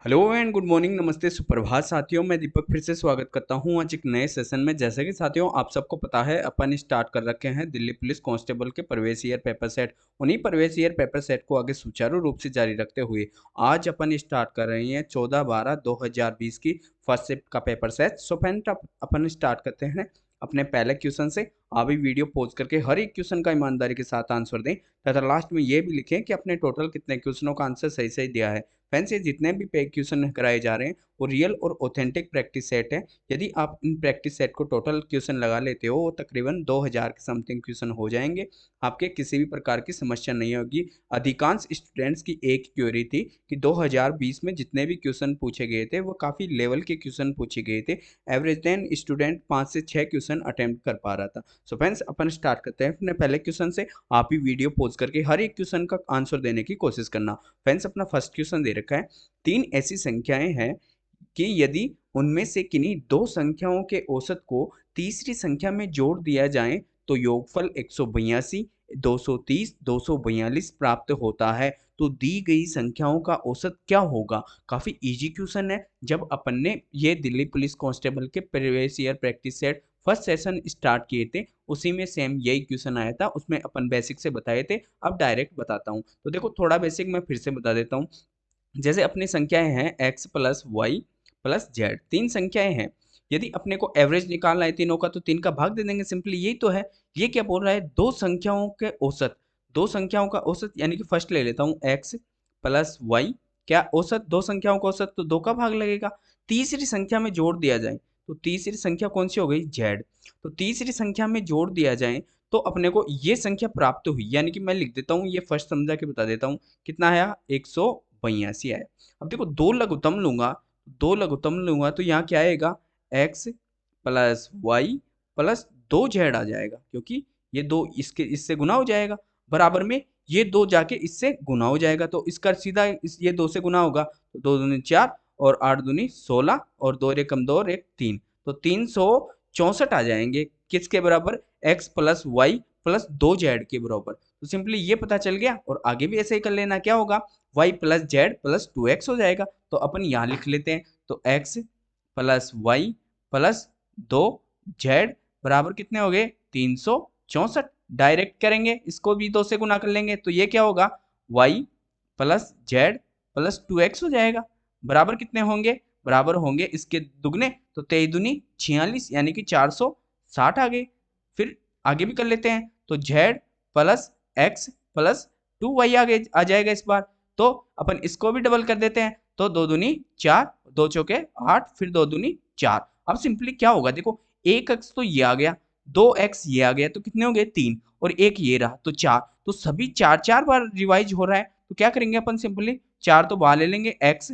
Hello and good morning, नमस्ते, सुप्रभात साथियों। मैं दीपक फिर से स्वागत करता हूं आज एक नए सेशन में। जैसे कि साथियों आप सबको पता है अपन स्टार्ट कर रखे हैं दिल्ली पुलिस कांस्टेबल के प्रवेश ईयर पेपर सेट। उन्हीं प्रवेश ईयर पेपर सेट को आगे सुचारू रूप से जारी रखते हुए आज अपन स्टार्ट कर रहे हैं 14/12/2020 की फर्स्ट शिफ्ट का पेपर सेट। सो फ्रेंड अपन स्टार्ट करते हैं अपने पहले क्वेश्चन से। आप भी वीडियो पॉज करके हर एक क्वेश्चन का ईमानदारी के साथ आंसर दें तथा लास्ट में ये भी लिखें कि अपने टोटल कितने क्वेश्चनों का आंसर सही सही दिया है। फ्रेंड्स, ये जितने भी पे क्वेश्चन कराए जा रहे हैं वो रियल और ऑथेंटिक प्रैक्टिस सेट है। यदि आप इन प्रैक्टिस सेट को टोटल क्वेश्चन लगा लेते हो वो तकरीबन 2000 के समथिंग क्वेश्चन हो जाएंगे। आपके किसी भी प्रकार की समस्या नहीं होगी। अधिकांश स्टूडेंट्स की एक क्वेरी थी कि 2020 में जितने भी क्वेश्चन पूछे गए थे वो काफ़ी लेवल के क्वेश्चन पूछे गए थे। एवरेज 10 स्टूडेंट 5 से 6 क्वेश्चन अटेम्प्ट कर पा रहा था। सो फ्रेंड्स, अपन स्टार्ट करते हैं अपने पहले क्वेश्चन से। आप ही वीडियो पॉज करके हर एक क्वेश्चन का आंसर देने की कोशिश करना। फ्रेंड्स, अपना फर्स्ट क्वेश्चन दे रखा है, 3 ऐसी संख्याएं हैं कि यदि उनमें से किन्हीं दो संख्याओं के औसत को तीसरी संख्या में जोड़ दिया जाए तो योगफल 182, 230, 242 प्राप्त होता है। तो दी गई संख्याओं का औसत क्या होगा? काफी इजी क्वेश्चन है। जब अपन ने ये दिल्ली पुलिस कांस्टेबल के previous year practice set first session start किए थे उसी में सेम यही क्वेश्चन आया था। उसमें अपन बेसिक से बताए थे। अब डायरेक्ट बताता हूँ। तो देखो, थोड़ा बेसिक मैं फिर से बता देता हूँ। जैसे अपनी संख्याएं हैं x plus y plus z, तीन संख्याएं हैं। यदि अपने को एवरेज निकालना है तीनों का तो तीन का भाग दे देंगे, सिंपली यही तो है। ये क्या बोल रहा है? दो संख्याओं के औसत, दो संख्याओं का औसत, यानी कि फर्स्ट ले लेता हूँ x प्लस वाई, क्या औसत, दो संख्याओं का औसत तो दो का भाग लगेगा। तीसरी संख्या में जोड़ दिया जाए तो तीसरी संख्या कौन सी हो गई? जेड। तो तीसरी संख्या में जोड़ दिया जाए तो अपने को ये संख्या प्राप्त हुई, यानी कि मैं लिख देता हूँ, ये फर्स्ट समझा के बता देता हूँ। कितना आया? 182 आया। अब देखो, दो लघुत्तम लूंगा तो यहाँ क्या आएगा? x plus y plus 2z आ जाएगा, क्योंकि ये दो इसके इससे गुना हो जाएगा। बराबर में ये दो जाके इससे गुना हो जाएगा तो इसका सीधा ये दो से गुना होगा तो दो दूनी 4 और 8 दूनी 16 और दो एकम दो और एक 3, तो 364 आ जाएंगे। किसके बराबर? x plus y plus 2z के बराबर। तो सिंपली ये पता चल गया और आगे भी ऐसे ही कर लेना। क्या होगा? y plus Z plus 2x हो जाएगा। तो अपन यहाँ लिख लेते हैं। तो x plus y plus 2z बराबर कितने हो गए? 364। डायरेक्ट करेंगे, इसको भी दो से गुना कर लेंगे तो ये क्या होगा? y plus Z plus 2x हो जाएगा। बराबर कितने होंगे? बराबर होंगे इसके दुगने, तो 23 दूनी 46, यानी कि 460 आ गए। फिर आगे भी कर लेते हैं। तो z plus x plus 2y आगे आ जाएगा इस बार। तो अपन इसको भी डबल कर देते हैं। तो दो दूनी 4, दो चौके 8, फिर दो दूनी 4। अब सिंपली क्या होगा? देखो, एक x तो ये आ गया, दो x ये आ गया, तो कितने हो गए? 3, और एक ये रहा तो 4। तो सभी चार चार बार रिवाइज हो रहा है। तो क्या करेंगे अपन? सिंपली 4 तो बाहर ले लेंगे, x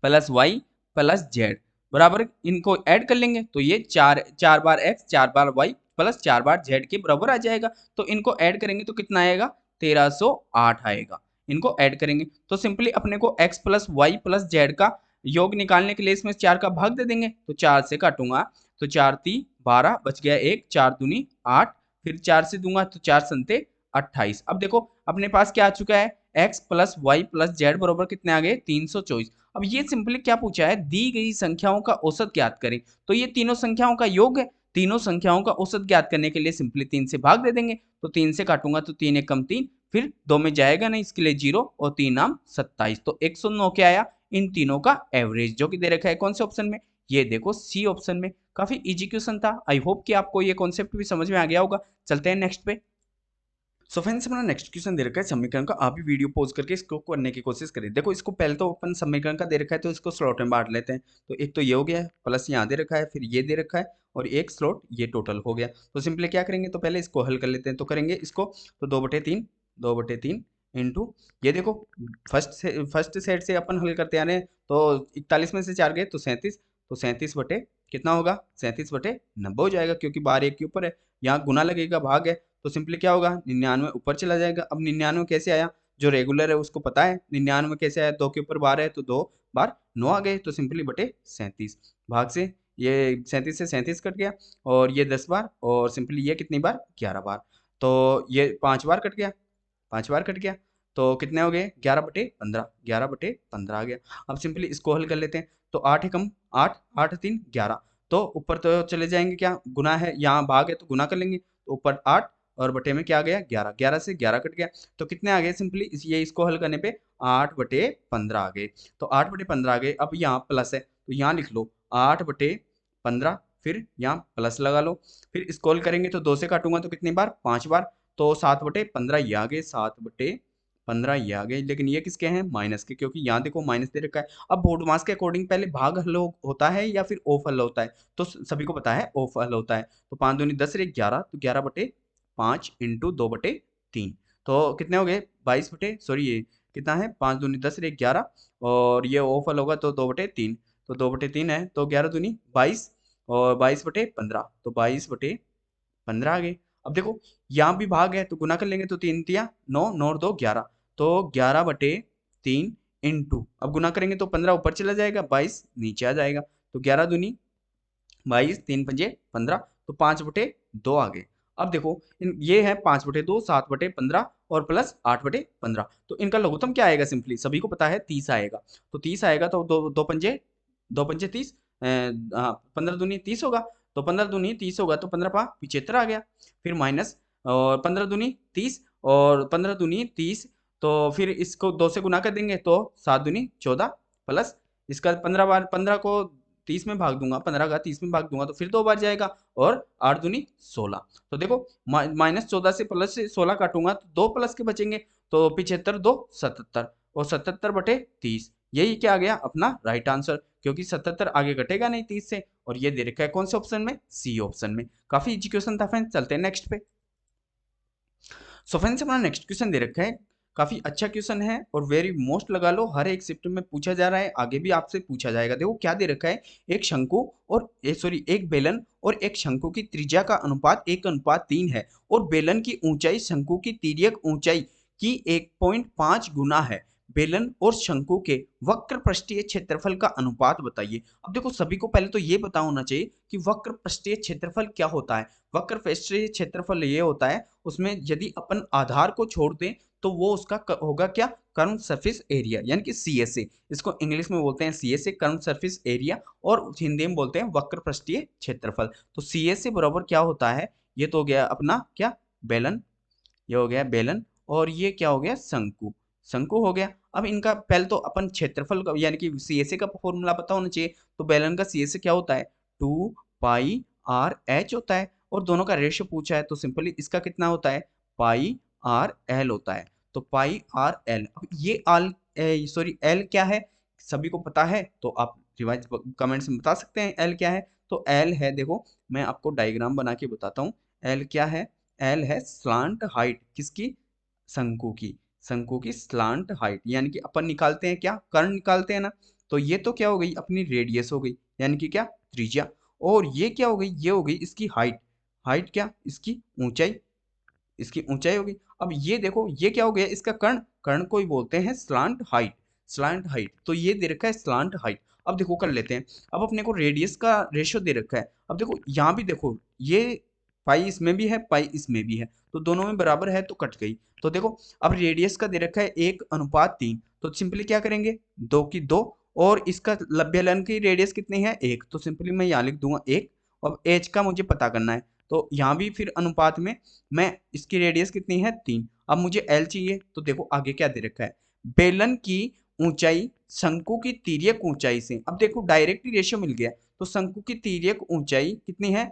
plus y plus z बराबर इनको ऐड कर लेंगे तो ये चार चार बार x, चार बार y प्लस चार बार z के बराबर आ जाएगा। तो इनको ऐड करेंगे तो कितना आएगा? 1308 आएगा। इनको ऐड करेंगे तो सिंपली अपने को x plus y plus z का योग निकालने के लिए इसमें 4 का भाग दे देंगे। तो 4 से काटूंगा तो 4 × 3 = 12, बच गया 1, 4 दूनी 8, फिर 4 से दूंगा तो 4 संते 28। अब देखो अपने पास क्या आ चुका है? x plus y plus z बराबर कितने आ गए? 324। अब ये सिंपली क्या पूछा है? दी गई संख्याओं का औसत ज्ञात करें। तो ये तीनों संख्याओं का योग है। तीनों संख्याओं का औसत ज्ञात करने के लिए सिंपली 3 से भाग दे देंगे। तो 3 से काटूंगा तो 3 एकम 3, फिर 2 में जाएगा नहीं, इसके लिए 0 और 3 नाम 27। तो 109 क्या आया? इन तीनों का एवरेज, जो कि दे रखा है कौन से ऑप्शन में? ये देखो, सी ऑप्शन में। काफी इजी क्वेश्चन था। आई होप कि आपको ये कॉन्सेप्ट भी समझ में आ गया होगा। चलते हैं नेक्स्ट पे। सो फ्रेंड्स, अपना नेक्स्ट क्वेश्चन दे रखा है समीकरण का। आप भी वीडियो पॉज करके इसको करने की कोशिश करें। देखो, इसको पहले तो अपन समीकरण का दे रखा है तो इसको स्लॉट में बांट लेते हैं। तो एक तो ये हो गया है, प्लस यहाँ दे रखा है, फिर ये दे रखा है और एक स्लॉट ये टोटल हो गया। तो सिंपली क्या करेंगे? तो पहले इसको हल कर लेते हैं। तो करेंगे इसको, तो 2/3, 2/3 इंटू ये देखो, फर्स्ट सेट से अपन हल करते आ रहे हैं। तो 41 में से 4 गए तो 37, तो 37 बटे कितना होगा? 37/90 हो जाएगा, क्योंकि बार एक के ऊपर है, यहाँ गुना लगेगा, भाग है। तो सिंपली क्या होगा? 99 ऊपर चला जाएगा। अब 99 कैसे आया? जो रेगुलर है उसको पता है 99 कैसे आया। 2 के ऊपर बार है तो 2 बार 9 आ गए, तो सिंपली बटे 37। भाग से ये 37 से 37 कट गया और ये 10 बार, और सिंपली ये कितनी बार? 11 बार। तो ये 5 बार कट गया, 5 बार कट गया। तो कितने हो गए 11/15, 11/15 आ गया। अब सिंपली इसको हल कर लेते हैं। तो 8 एकम 8, 8 3 11, तो ऊपर तो चले जाएंगे, क्या गुना है, यहाँ भाग है तो गुना कर लेंगे, तो ऊपर 8 और बटे में क्या आ गया 11, 11 से 11 कट गया, तो कितने आ गए सिंपली ये इसको हल करने पे 8/15 आ गए। तो 8/15 आ गए। अब यहाँ प्लस है तो यहाँ लिख लो 8/15, फिर यहाँ प्लस लगा लो, फिर इसको हल करेंगे तो 2 से काटूंगा तो कितनी बार 5 बार, तो 7/15 ये आ गए, 7/15 ये आ गए। लेकिन ये किसके हैं माइनस के, क्योंकि यहाँ देखो माइनस दे रखा है। अब बोर्ड मास के अकॉर्डिंग पहले भाग हल होता है या फिर ऑफ हल होता है, तो सभी को पता है ऑफ हल होता है। तो 5 दूनी 10 रे 11, तो 11/5 इंटू 2/3, तो कितने हो गए 22 ये कितना है 5 दूनी 10 रे 11, और ये ऑफ हल होगा तो 2/3, तो 2/3 है, तो 11 दूनी 22 और 22/15, तो 22/15 आ गए। अब देखो यहाँ भी भाग है तो गुना कर लेंगे, तो 3 तिया 9, 9 और 2 11, तो 11/3 इंटू, अब गुना करेंगे तो 15 ऊपर चला जाएगा, 22 नीचे आ जाएगा, तो 11 दूनी 22, 3 पंजे 15, तो 5/2 आ गए। अब देखो ये है 5/2, 7/15 और प्लस 8/15, तो इनका लघुत्तम क्या आएगा, सिंपली सभी को पता है 30 आएगा। तो 30 आएगा तो दो पंजे 30, 15 दूनी 30 होगा, तो 15 दूनी 30 होगा, तो 15 75 आ गया। फिर माइनस और 15 दूनी 30 और 15 दूनी 30, तो फिर इसको 2 से गुना कर देंगे तो 7 दूनी 14, प्लस इसका 15 बार 15 को 30 में भाग दूंगा, 15 का 30 में भाग दूंगा तो फिर 2 बार जाएगा, और 8 दूनी 16। तो देखो -14 से प्लस से 16 काटूंगा तो 2 प्लस के बचेंगे, तो 75 2 77, और 77/30, यही क्या आ गया अपना राइट आंसर, क्योंकि 77 आगे घटेगा नहीं 30 से, और ये दे रखा है कौन से ऑप्शन में, सी ऑप्शन में। काफी इजी क्वेश्चन था फ्रेंड्स, चलते हैं नेक्स्ट पे। सो फ्रेंड्स अपना नेक्स्ट क्वेश्चन दे रखा है, काफी अच्छा क्वेश्चन है और वेरी मोस्ट लगा लो, हर एक शिफ्ट में पूछा जा रहा है, आगे भी आपसे पूछा जाएगा। देखो क्या दे रखा है, एक शंकु और एक बेलन और एक शंकु की त्रिज्या का अनुपात 1:3 है, और बेलन की ऊंचाई शंकु की तिर्यक ऊंचाई की 1.5 गुना है। बेलन और शंकु के वक्र पृष्ठीय क्षेत्रफल का अनुपात बताइए। अब देखो सभी को पहले तो ये पता होना चाहिए कि वक्र पृष्ठीय क्षेत्रफल क्या होता है। वक्र पृष्ठीय क्षेत्रफल ये होता है, उसमें यदि अपन आधार को छोड़ दें तो वो उसका होगा क्या, कर्व सरफेस एरिया, यानी कि CSA, इसको इंग्लिश में बोलते हैं CSA कर्व सरफेस एरिया, और हिंदी में बोलते हैं वक्र पृष्ठीय क्षेत्रफल। तो CSA बराबर क्या होता है, ये तो हो गया अपना क्या बेलन, ये हो गया बेलन, और ये क्या हो गया शंकु, शंकु हो गया। अब इनका पहले तो अपन क्षेत्रफल का यानी कि CSA का फॉर्मूला पता होना चाहिए। तो बेलन का CSA क्या होता है 2πr/h होता है, और दोनों का रेशियो पूछा है तो सिंपली इसका कितना होता है πr/l होता है। तो πr/l, अब ये l क्या है सभी को पता है, तो आप रिवाइज कमेंट्स में बता सकते हैं l क्या है। तो l है, देखो मैं आपको डायग्राम बना के बताता हूँ। l क्या है, l है स्लांट हाइट, किसकी, शंकु की, शंकु की स्लांट हाइट, यानी कि अपन निकालते हैं क्या, कर्ण निकालते हैं ना। तो ये तो क्या हो गई अपनी रेडियस हो गई, यानी कि क्या त्रिज्या, और ये क्या हो गई, ये हो गई इसकी हाइट, हाइट क्या इसकी ऊंचाई, इसकी ऊंचाई होगी। अब ये देखो ये क्या हो गया इसका कर्ण, कर्ण को ही बोलते हैं स्लांट हाइट, स्लांट हाइट, तो ये दे रखा है स्लांट हाइट। अब देखो कर लेते हैं, अब अपने को रेडियस का रेशियो दे रखा है। अब देखो यहाँ भी देखो ये पाई इसमें भी है पाई इसमें भी है, तो दोनों में बराबर है तो कट गई। तो देखो अब रेडियस का दे रखा है 1:3, तो सिंपली क्या करेंगे 2 की 2, और इसका लंब की रेडियस कितनी है 1, तो सिंपली मैं यहाँ लिख दूंगा 1। अब एच का मुझे पता करना है, तो यहाँ भी फिर अनुपात में मैं इसकी रेडियस कितनी है 3। अब मुझे एल चाहिए, तो देखो आगे क्या दे रखा है, बेलन की ऊंचाई शंकु की तिर्यक ऊंचाई से, अब देखो डायरेक्टली रेशियो मिल गया, तो शंकु की तिर्यक ऊंचाई कितनी है,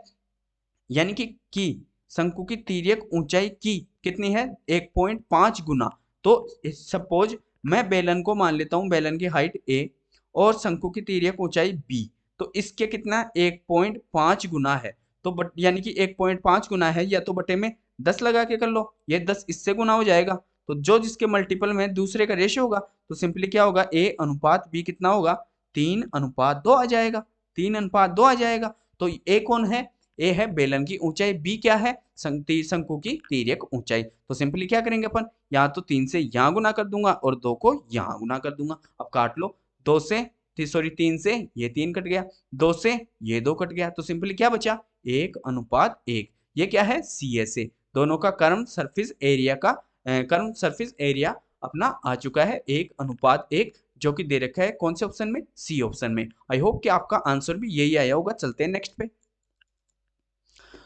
यानी कि शंकु की तिर्यक ऊंचाई की कितनी है 1.5 गुना। तो सपोज मैं बेलन को मान लेता हूं, बेलन की हाइट a और शंकु की तिर्यक ऊंचाई b, तो इसके कितना 1.5 गुना है, तो यानी कि 1.5 गुना है, या तो बटे में 10 लगा के कर लो, ये 10 इससे गुना हो जाएगा, तो जो जिसके मल्टीपल में दूसरे का रेशियो होगा, तो सिंपली क्या होगा a/b कितना होगा 3:2 आ जाएगा, 3:2 आ जाएगा। तो a कौन है, ए है बेलन की ऊंचाई, बी क्या है शंकु की तिर्यक ऊंचाई। तो सिंपली क्या करेंगे अपन, यहाँ तो 3 से यहाँ गुना कर दूंगा और 2 को यहाँ गुना कर दूंगा। अब काट लो, 2 से 3 से ये 3 कट गया, 2 से ये 2 कट गया, तो सिंपली क्या बचा 1:1। ये क्या है CSA, दोनों का कर्व सरफेस एरिया का कर्व सरफेस एरिया अपना आ चुका है 1:1, जो कि दे रखा है कौन से ऑप्शन में, सी ऑप्शन में। आई होप कि आपका आंसर भी यही आया होगा। चलते हैं नेक्स्ट पे।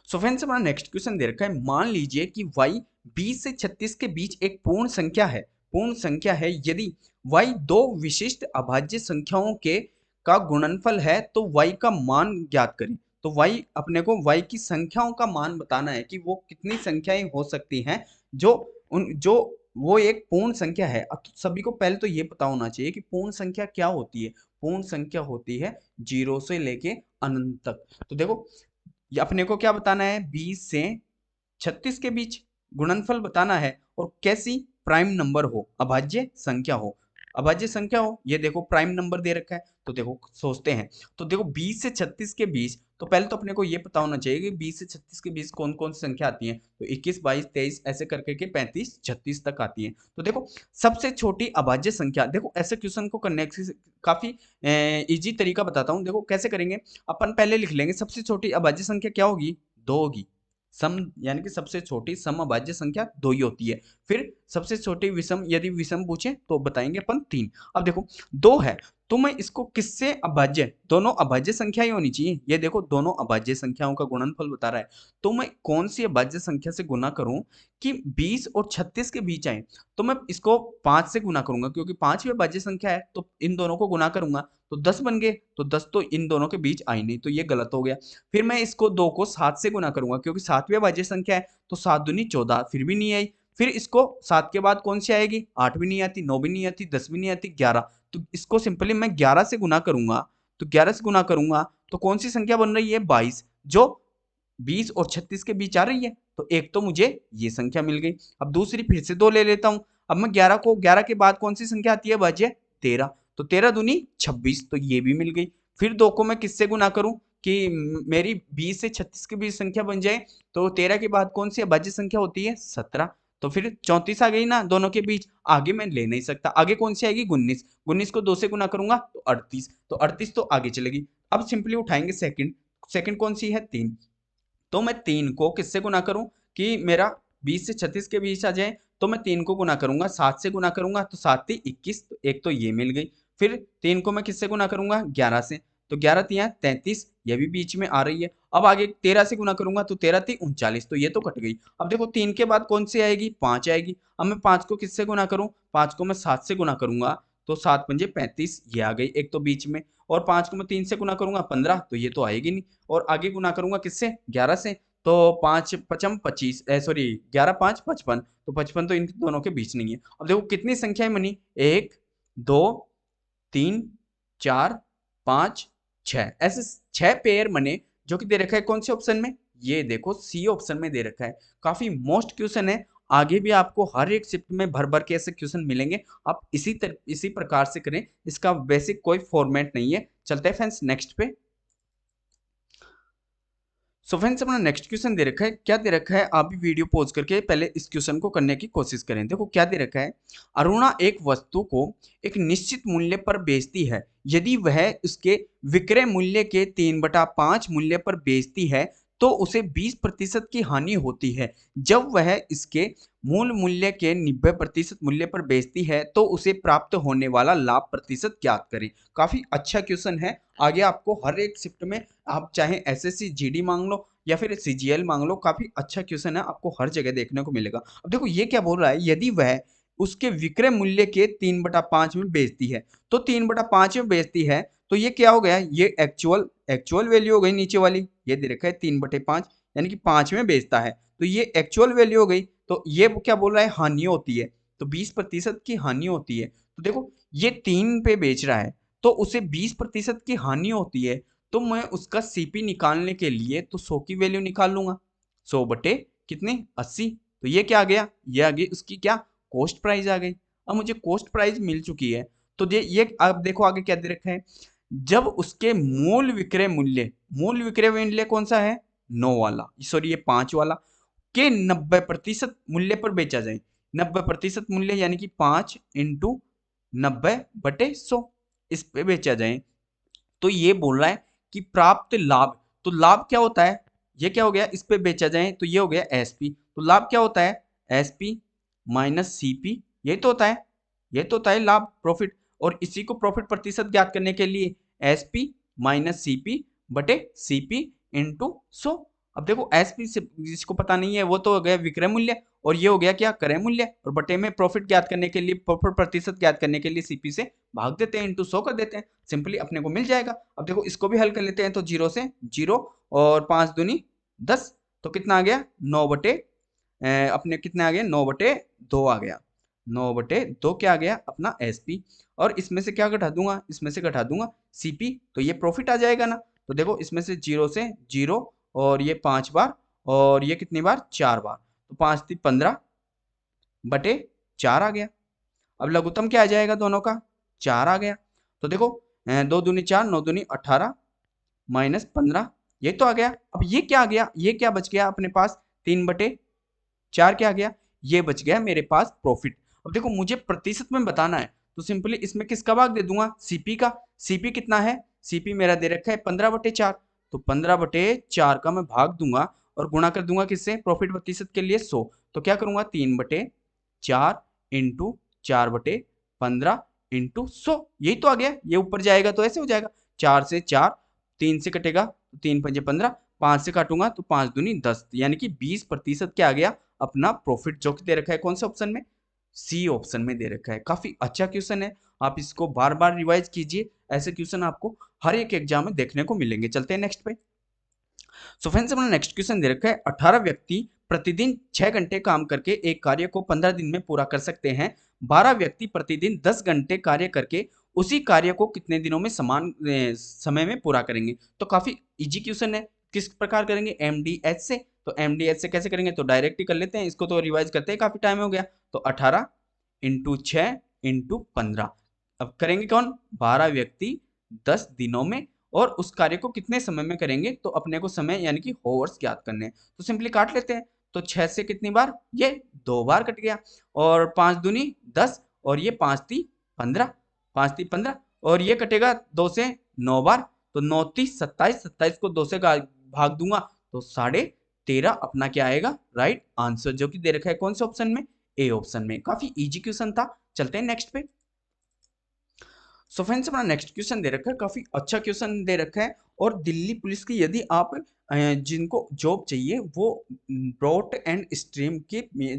सो फ्रेंड्स हमारा नेक्स्ट क्वेश्चन दे रखा है, मान लीजिए कि y 20 से 36 के बीच एक पूर्ण संख्या है। पूर्ण संख्या है, यदि y दो विशिष्ट अभाज्य संख्याओं के का गुणनफल है तो y का मान ज्ञात करें। तो y अपने को y की संख्याओं का मान बताना है कि वो कितनी संख्याएं हो सकती हैं जो वो एक पूर्ण संख्या है। अब तो सभी को पहले तो ये पता होना चाहिए कि पूर्ण संख्या क्या होती है। पूर्ण संख्या होती है 0 से लेके अनंत तक। तो देखो ये अपने को क्या बताना है, 20 से 36 के बीच गुणनफल बताना है, और कैसी, प्राइम नंबर हो, अभाज्य संख्या हो। अभाज्य संख्या हो, ये देखो प्राइम नंबर दे रखा है। तो देखो सोचते हैं, तो देखो 20 से 36 के बीच, तो पहले तो अपने को ये पता होना चाहिए कि 20 से 36 के बीच कौन कौन सी संख्या आती है। तो 21, 22, 23 ऐसे करके के 35, 36 तक आती है। तो देखो सबसे छोटी अभाज्य संख्या, देखो ऐसे क्वेश्चन को करने काफी इजी तरीका बताता हूँ। देखो कैसे करेंगे, अपन पहले लिख लेंगे सबसे छोटी अभाज्य संख्या क्या होगी, 2 होगी। सम यानी कि सबसे छोटी सम अभाज्य संख्या 2 ही होती है। फिर सबसे छोटी विषम, यदि विषम पूछे तो बताएंगे अपन 3। अब देखो 2 है, तो मैं इसको किससे अभाज्य, दोनों अभाज्य संख्या ही होनी चाहिए। ये देखो दोनों अभाज्य संख्याओं का गुणनफल बता रहा है, तो मैं कौन सी अभाज्य संख्या से गुना करूं कि 20 और 36 के बीच आए। तो मैं इसको 5 से गुना करूंगा, क्योंकि 5 भी अभाज्य संख्या है, तो इन दोनों को गुना करूंगा तो 10 बन गए। तो 10 तो इन दोनों के बीच आई नहीं, तो ये गलत हो गया। फिर मैं इसको 2 को 7 से गुना करूंगा, क्योंकि 7 भी अभाज्य संख्या है, तो 7 दूनी 14, फिर भी नहीं आई। फिर इसको 7 के बाद कौन सी आएगी, 8 भी नहीं आती, 9 भी नहीं आती, 10 भी नहीं आती, 11। तो इसको सिंपली मैं 11 से गुना करूंगा। तो 11 से गुना करूंगा तो कौन सी संख्या बन रही है, 22, जो 20 और 36 के बीच आ रही है। तो एक तो मुझे ये संख्या मिल गई। अब दूसरी फिर से 2 ले लेता हूं। अब मैं 11 के बाद कौन सी संख्या आती है भाज्य, 13। तो 13 दूनी 26, तो ये भी मिल गई। फिर 2 को मैं किससे गुना करूं कि मेरी 20 से 36 के बीच संख्या बन जाए। तो 13 के बाद कौन सी अभाज्य संख्या होती है, 17। तो फिर 34 आ गई ना दोनों के बीच। आगे मैं ले नहीं सकता, आगे कौन सी आएगी, 19। 19 को 2 से गुना करूंगा तो 38। तो 38 तो आगे चलेगी। अब सिंपली उठाएंगे सेकंड। सेकंड कौन सी है, 3। तो मैं 3 को किससे गुना करूं कि मेरा 20 से 36 के बीच आ जाए। तो मैं 3 को गुना करूंगा, 7 से गुना करूंगा, तो 7 × 21, तो एक तो ये मिल गई। फिर 3 को मैं किससे गुना करूंगा, 11 से। तो 11 × 3 = 33, ये भी बीच में आ रही है। अब आगे 13 से गुना करूंगा तो 13 × 3 = 39, तो ये तो कट गई। अब देखो 3 के बाद कौन सी आएगी, 5 आएगी। अब मैं 5 को किससे गुना करूं, 5 को मैं 7 से गुना करूंगा, तो 7 × 5 = 35, ये आ गई एक तो बीच में। और 5 को मैं 3 से गुना करूंगा, 15, तो ये तो आएगी नहीं। और आगे गुना करूंगा किससे, 11 से। तो 5 × 5 = 25, सॉरी 11 × 5 = 55, तो 55 तो इन दोनों के बीच नहीं है। अब देखो कितनी संख्याएं बनी, 1 2 3 4 5 6, ऐसे 6 पेयर बने, जो कि दे रखा है कौन से ऑप्शन में, ये देखो सी ऑप्शन में दे रखा है। काफी मोस्ट क्वेश्चन है, आगे भी आपको हर एक शिफ्ट में भर भर के ऐसे क्वेश्चन मिलेंगे। आप इसी प्रकार से करें, इसका बेसिक कोई फॉर्मेट नहीं है। चलते हैं फ्रेंड्स नेक्स्ट पे। सो फ्रेंड्स अपना नेक्स्ट क्वेश्चन दे रखा है, क्या दे रखा है, आप भी वीडियो पॉज करके पहले इस क्वेश्चन को करने की कोशिश करें। देखो क्या दे रखा है, अरुणा एक वस्तु को एक निश्चित मूल्य पर बेचती है। यदि वह उसके विक्रय मूल्य के 3/5 मूल्य पर बेचती है तो उसे 20% की हानि होती है। जब वह इसके मूल मूल्य के 90% मूल्य पर बेचती है तो उसे प्राप्त होने वाला लाभ प्रतिशत ज्ञात करें। काफी अच्छा क्वेश्चन है। आगे आपको हर एक शिफ्ट में, आप चाहे एसएससी जीडी मांग लो या फिर सीजीएल मांग लो, काफी अच्छा क्वेश्चन है, आपको हर जगह देखने को मिलेगा। अब देखो ये क्या बोल रहा है, यदि वह उसके विक्रय मूल्य के 3/5 में बेचती है। तो 3/5 में बेचती है तो ये क्या हो गया, ये एक्चुअल वैल्यू हो गई नीचे वाली। ये दे रखा है 3/5, यानी कि 5 में बेचता है, तो ये एक्चुअल वैल्यू हो गई। तो ये क्या बोल रहा है, हानि होती है, तो 20% की हानि होती है। तो देखो ये 3 पे बेच रहा है तो उसे 20% की हानि होती है। तो मैं उसका सीपी निकालने के लिए तो 100 की वैल्यू निकाल लूंगा, 100 बटे कितने, 80। तो ये क्या आ गया, ये आ गई उसकी क्या, कॉस्ट प्राइस आ गई। अब मुझे कॉस्ट प्राइस मिल चुकी है। तो ये अब देखो आगे क्या दे रखा है, जब उसके मूल विक्रय मूल्य कौन सा है, 9 वाला, सॉरी ये 5 वाला, के 90% मूल्य पर बेचा जाए। 90% मूल्य यानी कि 5 × 90/100 इस पे बेचा जाए। तो ये बोल रहा है कि प्राप्त लाभ, तो लाभ क्या होता है, ये क्या हो गया, इस पे बेचा जाए तो ये हो गया एसपी। तो लाभ क्या होता है, एसपी माइनस सीपी यही तो होता है, ये तो होता है लाभ, प्रॉफिट। और इसी को प्रॉफिट प्रतिशत ज्ञात करने के लिए एसपी माइनस सीपी बटे सीपी इंटू 100। अब देखो एसपी से जिसको पता नहीं है वो तो हो गया विक्रय मूल्य, और ये हो गया क्या, क्रय मूल्य, और बटे में प्रॉफिट ज्ञात करने के लिए, प्रॉफिट प्रतिशत ज्ञात करने के लिए सीपी से भाग देते हैं, इंटू 100 कर देते हैं, सिंपली अपने को मिल जाएगा। अब देखो इसको भी हल कर लेते हैं, तो 0 से 0 और 5 दूनी 10, तो कितना आ गया 9 बटे अपने कितना आ गया 9 बटे 2 आ गया, 9 बटे 2 क्या आ गया अपना एसपी। और इसमें से क्या घटा दूंगा, इसमें से घटा दूंगा सीपी, तो ये प्रॉफिट आ जाएगा ना। तो देखो इसमें से 0 से 0 और ये 5 बार और ये कितनी बार 4 बार, तो 5 3 15 बटे 4 आ गया। अब लघुत्तम क्या आ जाएगा दोनों का, 4 आ गया। तो देखो 2 दूनी 4, 9 दूनी 18 माइनस 15, ये तो आ गया। अब ये क्या आ गया, ये क्या बच गया अपने पास, 3 बटे 4 क्या आ गया, ये बच गया मेरे पास प्रॉफिट। अब देखो मुझे प्रतिशत में बताना है, तो सिंपली इसमें किसका भाग दे दूंगा, सीपी का। सीपी कितना है, सीपी मेरा दे रखा है 15 बटे 4, तो 15 बटे 4 का मैं भाग दूंगा और गुणा कर दूंगा किससे, प्रॉफिट प्रतिशत के लिए 100। तो क्या करूंगा 3 बटे 4 इंटू 4 बटे 15 इंटू 100, यही तो आ गया। ये ऊपर जाएगा तो ऐसे हो जाएगा, 4 से 4, 3 से कटेगा तो 3 पंजे 15, 5 से काटूंगा तो 5 दूनी 10, यानी कि 20% क्या आ गया अपना प्रॉफिट, जो कि दे रखा है कौन से ऑप्शन में, सी ऑप्शन में दे रखा है। काफी अच्छा क्वेश्चन है, आप इसको बार बार रिवाइज कीजिए, ऐसे क्वेश्चन आपको हर एक एग्जाम में देखने को मिलेंगे। चलते हैं नेक्स्ट पे। सो फ्रेंड्स अपना नेक्स्ट क्वेश्चन दे रखा है, 18 व्यक्ति प्रतिदिन 6 घंटे काम करके एक कार्य को 15 दिन में पूरा कर सकते हैं। 12 व्यक्ति प्रतिदिन 10 घंटे कार्य करके उसी कार्य को कितने दिनों में समान समय में पूरा करेंगे। तो काफी इजी क्वेश्चन है, किस प्रकार करेंगे, एमडीएच से। तो एमडीएच से कैसे करेंगे, तो डायरेक्ट ही कर लेते हैं, इसको तो रिवाइज करते हैं काफी टाइम हो गया। तो 18 इंटू 6 इंटू 15, अब करेंगे कौन, 12 व्यक्ति 10 दिनों में, और उस कार्य को कितने समय में करेंगे, तो अपने को समय यानी कि होवर्स ज्ञात करने हैं। तो सिंपली काट लेते हैं, तो 6 से कितनी बार, ये 2 बार कट गया, और 5 दूनी 10 और ये 5 ती 15, 5 ती 15, और ये कटेगा 2 से 9 बार, तो 9 ती 27, 27 को 2 से भाग दूंगा तो 13.5 अपना क्या आएगा राइट आंसर, जो कि दे रखा है कौन से ऑप्शन में, ए ऑप्शन में। काफी इजी क्वेश्चन था, चलते हैं नेक्स्ट पे। सो फ्रेंड्स अपना नेक्स्ट क्वेश्चन दे रखा है, काफी अच्छा क्वेश्चन दे रखा है, और दिल्ली पुलिस की यदि आप जिनको जॉब चाहिए वो ब्रॉड एंड स्ट्रीम के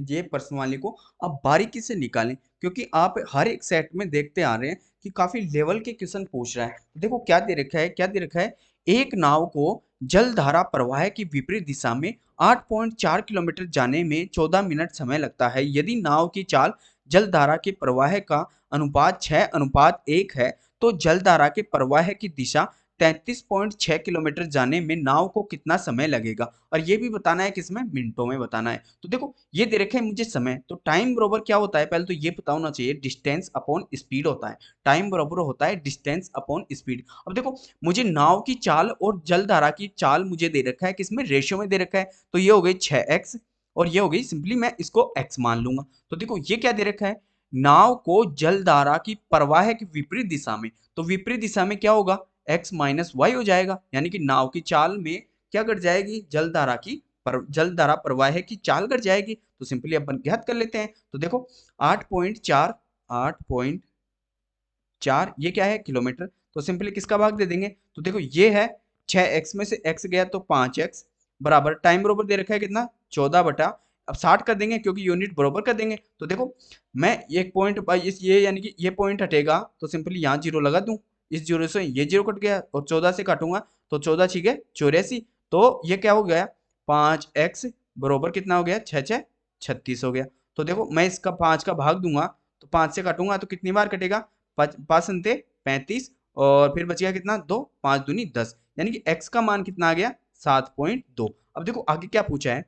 ये पर्सन वाले को आप बारीकी से निकालें, क्योंकि आप हर एक सेट में देखते आ रहे हैं कि काफी लेवल के क्वेश्चन पूछ रहा है। देखो क्या दे रखा है, क्या दे रखा है, एक नाव को जलधारा प्रवाह की विपरीत दिशा में 8.4 किलोमीटर जाने में 14 मिनट समय लगता है। यदि नाव की चाल जलधारा के प्रवाह का अनुपात 6:1 है, तो जलधारा के प्रवाह की दिशा 33.6 किलोमीटर जाने में नाव को कितना समय लगेगा, और ये भी बताना है किसमें, मिनटों में बताना है। तो देखो ये दे रखे है मुझे समय, तो टाइम बराबर क्या होता है, पहले तो ये पता होना चाहिए, डिस्टेंस अपॉन स्पीड होता है। टाइम बराबर होता है डिस्टेंस अपॉन स्पीड। अब देखो मुझे नाव की चाल और जलधारा की चाल मुझे दे रखा है किसमें, रेशियो में दे रखा है, तो ये हो गई 6x और ये हो गई, सिंपली मैं इसको x मान लूंगा। तो देखो ये क्या दे रखा है, नाव को जलधारा की प्रवाह की विपरीत दिशा में, तो विपरीत दिशा में क्या होगा, x माइनस वाई हो जाएगा, यानी कि नाव की चाल में क्या घट जाएगी, जलधारा की जलधारा प्रवाह की चाल घट जाएगी। तो सिंपली अपन ज्ञात कर लेते हैं, तो देखो 8.4 8.4 ये क्या है किलोमीटर, तो सिंपली किसका भाग दे देंगे, तो देखो ये है 6x में से x गया तो 5x बराबर, टाइम बराबर दे रखा है कितना 14 बटा, अब 60 कर देंगे क्योंकि यूनिट बराबर कर देंगे। तो देखो मैं एक पॉइंट इस ये यानी कि ये पॉइंट हटेगा तो सिंपली यहाँ जीरो लगा दूं, इस जीरो से ये जीरो कट गया और 14 से काटूंगा तो 14 6 84, तो ये क्या हो गया 5x बराबर कितना हो गया 6 6 36 हो गया। तो देखो मैं इसका 5 का भाग दूंगा तो 5 से काटूंगा तो कितनी बार कटेगा, 5 अंते 35 और फिर बच गया कितना 2, 5 दूनी 10, यानी कि x का मान कितना आ गया 7.2। अब देखो आगे क्या पूछा है,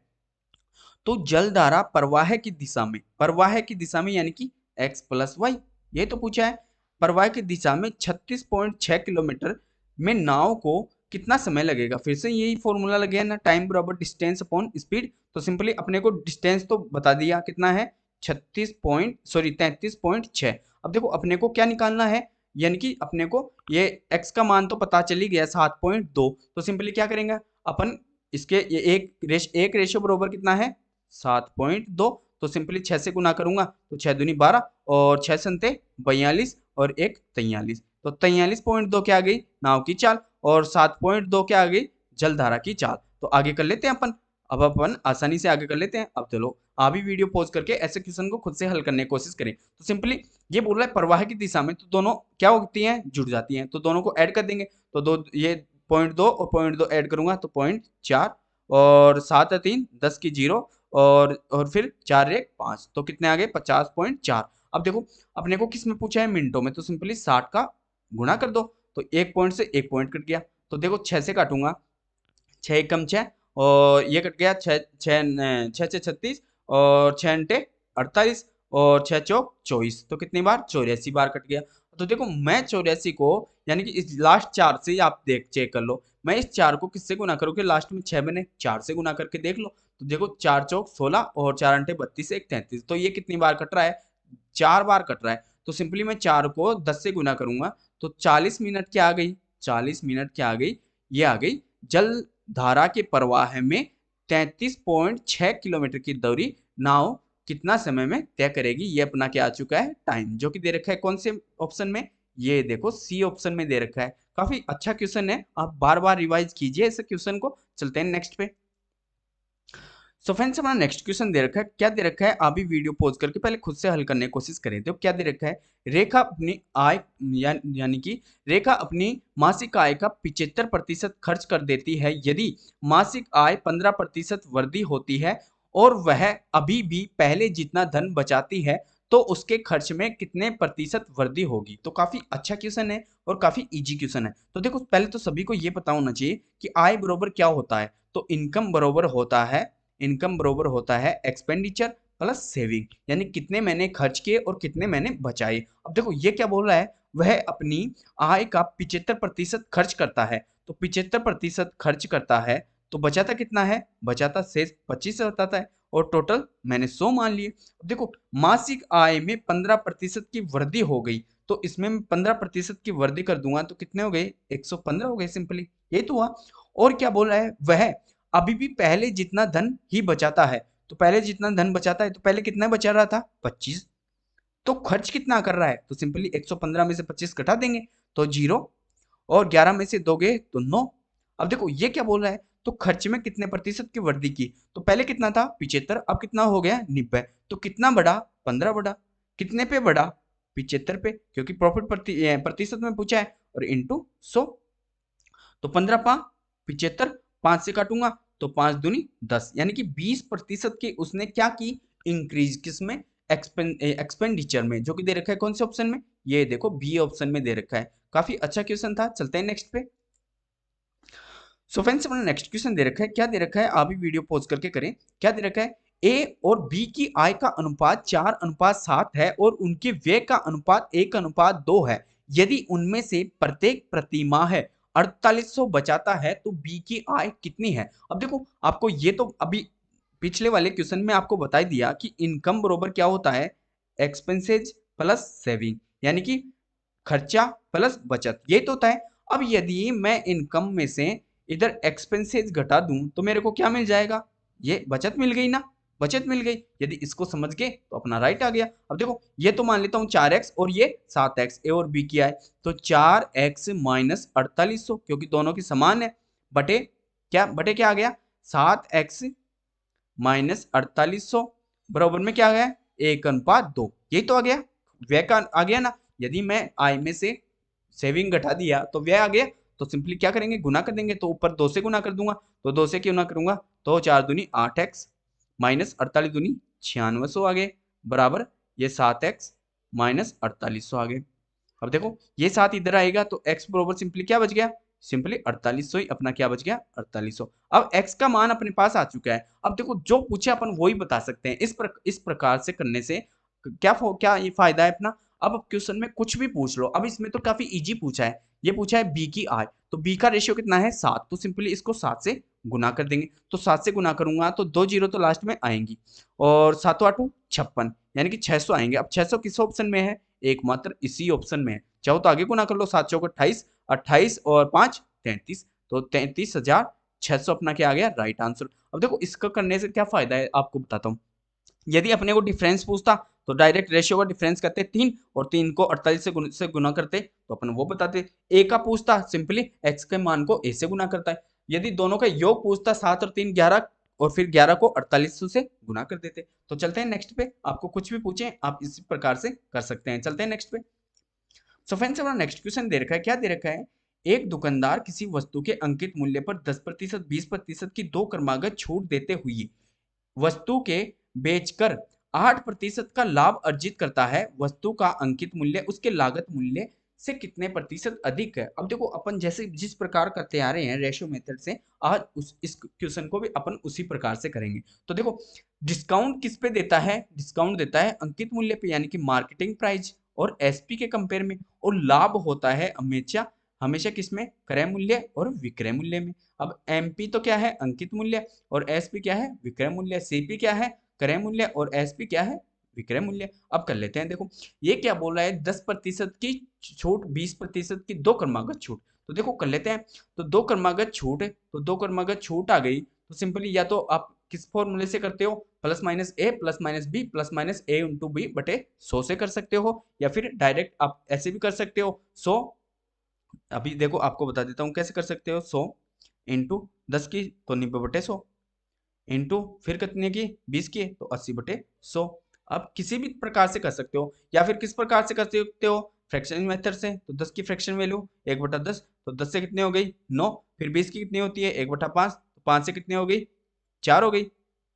तो जलधारा प्रवाह की दिशा में, प्रवाह की दिशा में यानी कि x प्लस वाई, ये तो पूछा है। प्रवाह की दिशा में 36.6 किलोमीटर में नाव को कितना समय लगेगा, फिर से यही फॉर्मूला लग गया ना, टाइम बराबर डिस्टेंस अपॉन स्पीड। तो सिंपली अपने को डिस्टेंस तो बता दिया कितना है 33.6। अब देखो अपने को क्या निकालना है, यानी कि अपने को ये x का मान तो पता चल ही गया 7.2, तो सिंपली क्या करेंगे अपन, इसके ये एक रेशियो बराबर कितना है 7.2, तो सिंपली 6 से गुना करूंगा तो 6 दूनी 12 और 6 संते 42 और 1 43। तो 43.2 क्या आ गई नाव की चाल और 7.2 क्या आ गई जलधारा की चाल। तो आगे कर लेते हैं अपन। अब अपन आसानी से आगे कर लेते हैं। अब चलो आप भी वीडियो पॉज करके ऐसे क्वेश्चन को खुद से हल करने की कोशिश करें। तो सिंपली ये बोल रहा है प्रवाह की दिशा में तो दोनों क्या होती हैं जुड़ जाती हैं, तो दोनों को ऐड कर देंगे। तो दो ये 0.2 और 0.2 ऐड करूंगा तो 0.4 और 7 3 10 की 0 और फिर 4 1 5 तो कितने आ गए 50.4। अब देखो अपने को किस में पूछा है मिनटों में, तो सिंपली 60 का गुणा कर दो तो एक पॉइंट से एक पॉइंट कट गया। तो देखो 6 से काटूंगा 6 एकम 6 और ये कट गया 6 6 6 36 और 6 अंटे 48 और 6 चौक 24 तो कितनी बार 84 बार कट गया। तो देखो मैं 84 को यानी कि इस लास्ट 4 से आप देख चेक कर लो, मैं इस 4 को किससे गुना करूँ कि लास्ट में 6 बने 4 से गुना करके देख लो। तो देखो 4 चौक 16 और 4 अंटे 32 1 33 तो ये कितनी बार कट रहा है 4 बार कट रहा है। तो सिंपली मैं 4 को 10 से गुना करूंगा तो 40 मिनट क्या आ गई 40 मिनट क्या आ गई ये आ गई जल धारा के प्रवाह में 33.6 किलोमीटर की दूरी नाव कितना समय में तय करेगी। ये अपना क्या आ चुका है टाइम, जो कि दे रखा है कौन से ऑप्शन में, ये देखो सी ऑप्शन में दे रखा है। काफी अच्छा क्वेश्चन है, आप बार बार रिवाइज कीजिए इस क्वेश्चन को। चलते हैं नेक्स्ट पे। सो फ्रेंड्स हमारा नेक्स्ट क्वेश्चन दे रखा है, क्या दे रखा है आप भी वीडियो पॉज करके पहले खुद से हल करने की कोशिश करें। तो क्या दे रखा है रेखा अपनी आय यानी कि रेखा अपनी मासिक आय का 75% खर्च कर देती है यदि मासिक आय 15% वृद्धि होती है और वह अभी भी पहले जितना धन बचाती है तो उसके खर्च में कितने प्रतिशत वृद्धि होगी। तो काफी अच्छा क्वेश्चन है और काफी इजी क्वेश्चन है। तो देखो पहले तो सभी को ये पता होना चाहिए कि आय बराबर क्या होता है। तो इनकम बराबर होता है एक्सपेंडिचर प्लस सेविंग, यानी कितने मैंने खर्च किए और कितने मैंने बचाए। अब देखो ये क्या बोल रहा है वह अपनी आय का 75% खर्च करता है। तो 75% खर्च करता है तो बचाता कितना है बचाता शेष 25 बताता है और टोटल मैंने 100 मान लिए। अब देखो मासिक आय में 15% की वृद्धि हो गई तो इसमें 15% की वृद्धि कर दूंगा तो कितने हो गए 115 हो गए, सिंपली यही तो हुआ। और क्या बोल रहा है वह अभी भी पहले जितना धन ही बचाता है। तो पहले जितना धन बचाता है तो पहले कितना बचा रहा था 25, तो खर्च कितना कर रहा है तो सिंपली 115 में से 25 घटा देंगे तो 0 और 11 में से दोगे तो 9। अब देखो ये क्या बोल रहा है तो खर्च में कितने प्रतिशत की वृद्धि की। तो पहले कितना था 75 अब कितना हो गया 90। तो कितना बढ़ा 15 बढ़ा, कितने पे बढ़ा 75 पे क्योंकि प्रॉफिट प्रतिशत में पूछा है और इंटू 100। तो 15 5 75 5 से काटूंगा तो 5 दूनी 10 यानी कि 20% की उसने क्या की इंक्रीज किसमें एक्सपेंडिचर में, जो कि दे रखा है कौन से ऑप्शन में ये देखो बी ऑप्शन में दे रखा है। काफी अच्छा क्वेश्चन था। चलते हैं नेक्स्ट पे। सो फ्रेंड्स अपना नेक्स्ट क्वेश्चन दे रखा है, क्या दे रखा है आप भी वीडियो पॉज करके करें। क्या दे रखा है ए और बी की आय का अनुपात 4:7 है और उनके व्यय का अनुपात 1:2 है। यदि उनमें से प्रत्येक प्रति माह 4800 बचाता है तो बी की आय कितनी है। अब देखो आपको ये तो अभी पिछले वाले क्वेश्चन में आपको बता ही दिया कि इनकम बरोबर क्या होता है एक्सपेंसेज प्लस सेविंग, यानी कि खर्चा प्लस बचत, ये तो होता है। अब यदि मैं इनकम में से इधर एक्सपेंसेस घटा दूं तो मेरे को क्या मिल जाएगा ये बचत मिल गई ना, बचत मिल गई। यदि इसको समझ गए तो अपना राइट आ गया। अब देखो ये तो मान लेता हूँ 4x और ये 7x ए और बी की आए तो 4x माइनस 4800 क्योंकि दोनों की समान है बटे क्या आ गया 7x माइनस 4800 बराबर में क्या आ गया 1:2, यही तो आ गया व्यय का आ गया ना। यदि मैं आय में से सेविंग घटा दिया तो व्यय आ गया तो सिंपली क्या करेंगे गुना कर देंगे। तो ऊपर 2 से गुना कर दूंगा तो 2 से गुना करूंगा तो 4 दूनी 8x माइनस 48 दूनी 9600 आ गए बराबर ये 7x माइनस 4800 आ गए। अब देखो ये 7 इधर आएगा तो x बराबर सिंपली क्या बच गया सिंपली 4800 ही अपना क्या बच गया 4800। अब x का मान अपने पास आ चुका है। अब देखो जो पूछे अपन वही बता सकते हैं। इस प्रकार से करने से क्या ये फायदा है अपना। अब क्वेश्चन में कुछ भी पूछ लो, अब इसमें तो काफी इजी पूछा है। ये पूछा है बी की आय तो बी का रेशियो कितना है 7 तो सिंपली इसको 7 से गुना कर देंगे। तो 7 से गुना करूंगा तो 2 जीरो तो लास्ट में आएंगी और 7 8 56 यानी कि 600 आएंगे। अब 600 किस ऑप्शन में है एकमात्र इसी ऑप्शन में है। चाहो तो आगे गुना कर लो 7 चौक 28 28 और 5 33 तो 33,600 अपना क्या आ गया राइट आंसर। अब देखो इसका करने से क्या फायदा है आपको बताता हूँ। यदि अपने को डिफरेंस पूछता तो डायरेक्ट रेशियो का डिफरेंस करते 3 और 3 को 48 से गुना करते तो अपन वो बताते। ए का पूछता सिंपली एक्स के मान को ए से गुना करता है। यदि दोनों का योग पूछता 7 और 3 11 और फिर 11 को 48 से गुना कर देते। तो चलते हैं नेक्स्ट पे, आपको कुछ भी पूछे आप इसी प्रकार से कर सकते हैं। चलते हैं नेक्स्ट पे। सो फ्रेंड्स हमारा नेक्स्ट क्वेश्चन दे रखा है, क्या दे रखा है, एक दुकानदार किसी वस्तु के अंकित मूल्य पर 10% 20% की दो क्रमागत छूट देते हुए वस्तु के बेचकर 8% का लाभ अर्जित करता है। वस्तु का अंकित मूल्य उसके लागत मूल्य से कितने प्रतिशत अधिक है। अब देखो अपन जैसे जिस प्रकार करते आ रहे हैं रेशियो मेथड से, आज इस क्वेश्चन को भी अपन उसी प्रकार से करेंगे। तो देखो डिस्काउंट किस पे देता है, डिस्काउंट देता है अंकित मूल्य पे यानी कि मार्केटिंग प्राइस और एसपी के कंपेयर में, और लाभ होता है हमेशा हमेशा किसमें, क्रय मूल्य और विक्रय मूल्य में। अब एमपी तो क्या है, अंकित मूल्य, और एसपी क्या है, विक्रय मूल्य। सीपी क्या है, क्रय मूल्य, और एसपी क्या है, विक्रय मूल्य। अब कर लेते हैं। देखो ये क्या बोल रहा है, 10% की छूट, 20% की दो क्रमागत छूट। तो देखो कर लेते हैं। तो दो क्रमागत छूट है, तो दो क्रमागत छूट आ गई तो सिंपली या तो आप किस फॉर्मूले से करते हो, plus minus A plus minus B plus minus A into B बटे 100 से कर सकते हो, या फिर डायरेक्ट आप ऐसे भी कर सकते हो 100। अभी देखो आपको बता देता हूँ कैसे कर सकते हो। 100 इंटू 10 की तो 90/100 इंटू फिर कितने की 20 की तो 80/100। अब किसी भी प्रकार से कर सकते हो, या फिर किस प्रकार से कर सकते हो, फ्रैक्शन मेथड से। तो 10 की फ्रैक्शन वैल्यू 1/10, तो 10 से कितने हो गई 9, फिर 20 की कितनी होती है 1/5, तो 5 से कितने हो गई 4 हो गई,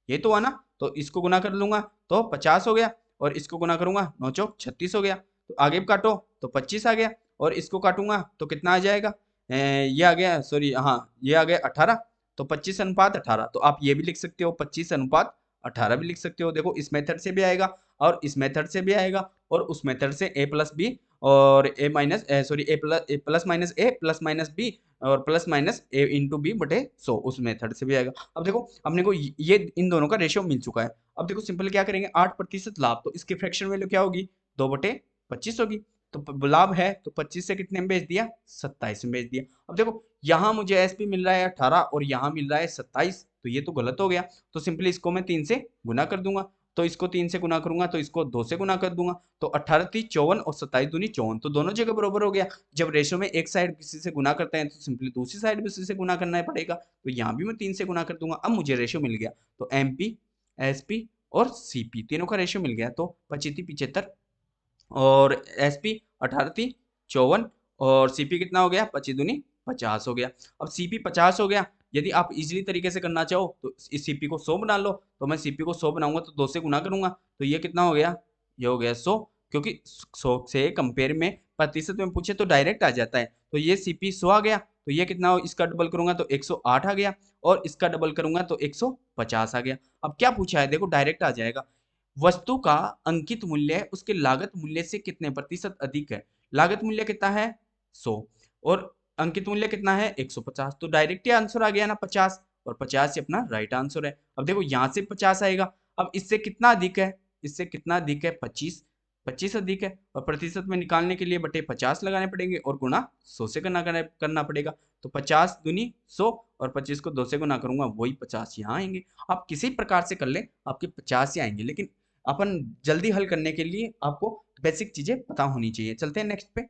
ये तो हुआ ना। तो इसको गुना कर लूंगा तो 50 हो गया, और इसको गुना करूंगा 9 चौक 36 हो गया। तो आगे भी काटो तो 25 आ गया, और इसको काटूंगा तो कितना आ जाएगा, ये आ गया, सॉरी हाँ ये आ गया 18। तो 25:18, तो आप ये भी लिख सकते हो 25:18 भी लिख सकते हो। देखो इस मेथड से भी आएगा और इस मेथड से भी आएगा, और उस मेथड से ए प्लस बी और ए minus sorry A plus minus A plus minus B और plus minus A into B बटे 100 उस मेथड से भी आएगा। अब देखो अपने को ये इन दोनों का रेशियो मिल चुका है। अब देखो सिंपल क्या करेंगे, 8% लाभ, तो इसकी फ्रैक्शन वैल्यू क्या होगी 2/25 होगी। तो लाभ है तो 25 से कितने में बेच दिया, 27 में बेच दिया। अब देखो यहाँ मुझे एसपी मिल रहा है 18 और यहाँ मिल रहा है 27, तो ये तो गलत हो गया। तो सिंपली इसको मैं 3 से गुना कर दूंगा, तो इसको 3 से गुना करूंगा तो इसको 2 से गुना कर दूंगा। तो 18 3 54 और 27 दूनी 54, तो दोनों जगह बराबर हो गया। जब रेशो में एक साइड किसी से गुना करते हैं तो सिंपली दूसरी साइड भी उसी से गुना करना पड़ेगा। तो यहाँ भी मैं 3 से गुना कर दूंगा। अब मुझे रेशो मिल गया, तो एमपी एसपी और सीपी तीनों का रेशियो मिल गया। तो 25 75 और एसपी 18 54 और सीपी कितना हो गया 25 दूनी 50 हो गया। अब सीपी 50 हो गया, यदि आप इजीली तरीके से करना चाहो तो इस सीपी को 100 बना लो। तो मैं सीपी को 100 बनाऊंगा तो 2 से गुना करूंगा, तो ये कितना हो गया, ये हो गया 100, क्योंकि 100 से कंपेयर में प्रतिशत में पूछे तो डायरेक्ट आ जाता है। तो ये सीपी 100 आ गया, तो ये कितना हो, इसका डबल करूंगा तो 108 आ गया, और इसका डबल करूंगा तो 150 आ गया। अब क्या पूछा है, देखो डायरेक्ट आ जाएगा, वस्तु का अंकित मूल्य उसके लागत मूल्य से कितने प्रतिशत अधिक है। लागत मूल्य कितना है 100 और अंकित मूल्य कितना है 150, तो डायरेक्ट ही आंसर आ गया ना 50, और 50 ही अपना राइट आंसर है। अब देखो यहाँ से 50 आएगा, अब इससे कितना अधिक है, इससे कितना अधिक है 25, 25 अधिक है, और प्रतिशत में निकालने के लिए बटे 50 लगाने पड़ेंगे और गुणा 100 से करना पड़ेगा। तो 50 दूनी 100 और 25 को 2 से गुना करूंगा वही 50 यहाँ आएंगे। आप किसी प्रकार से कर ले आपके 50 ही आएंगे, लेकिन अपन जल्दी हल करने के लिए आपको बेसिक चीजें पता होनी चाहिए। चलते हैं नेक्स्ट पे।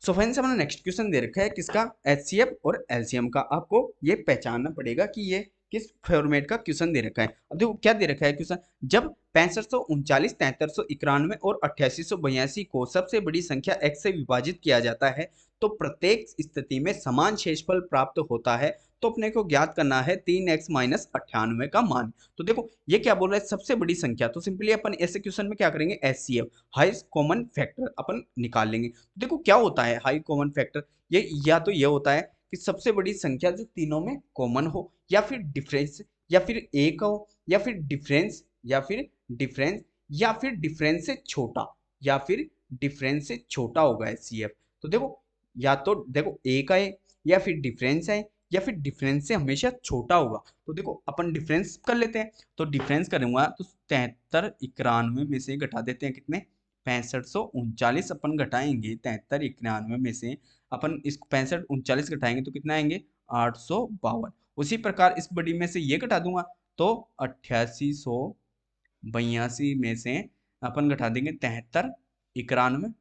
सो फ्रेंड्स हमारा नेक्स्ट क्वेश्चन दे रखा है किसका, एचसीएफ और एलसीएम का। आपको ये पहचानना पड़ेगा कि ये किस फॉर्मेट का क्वेश्चन दे रखा है। अब देखो क्या दे रखा है क्वेश्चन, जब 6539 7391 और 8882 को सबसे बड़ी संख्या x से विभाजित किया जाता है तो प्रत्येक स्थिति में समान शेषफल प्राप्त होता है। तो अपने को ज्ञात करना है 3x माइनस 98 का मान। तो देखो ये क्या बोल रहा है, सबसे बड़ी संख्या, तो सिंपली अपन ऐसे क्वेश्चन में क्या करेंगे, एचसीएफ हाईएस्ट कॉमन फैक्टर अपन निकाल लेंगे। तो देखो क्या होता है हाई कॉमन फैक्टर, ये या तो ये होता है कि सबसे बड़ी संख्या जो तीनों में कॉमन हो, या फिर डिफरेंस, या फिर एक हो, या फिर डिफरेंस, या फिर डिफरेंस, या फिर डिफरेंस से छोटा, या फिर डिफरेंस से छोटा होगा एचसीएफ। तो देखो या तो देखो एक आए, या फिर डिफरेंस आए, या फिर डिफरेंस से हमेशा छोटा होगा। तो देखो अपन डिफरेंस कर लेते हैं, तो डिफरेंस करूंगा तो 73 91 में से घटा देते हैं कितने 6539 अपन घटाएंगे 73 91 में से अपन इस 65 39 घटाएंगे तो कितना आएंगे 852। उसी प्रकार इस बड़ी में से ये घटा दूंगा तो 8882 में से अपन घटा देंगे 73, 91।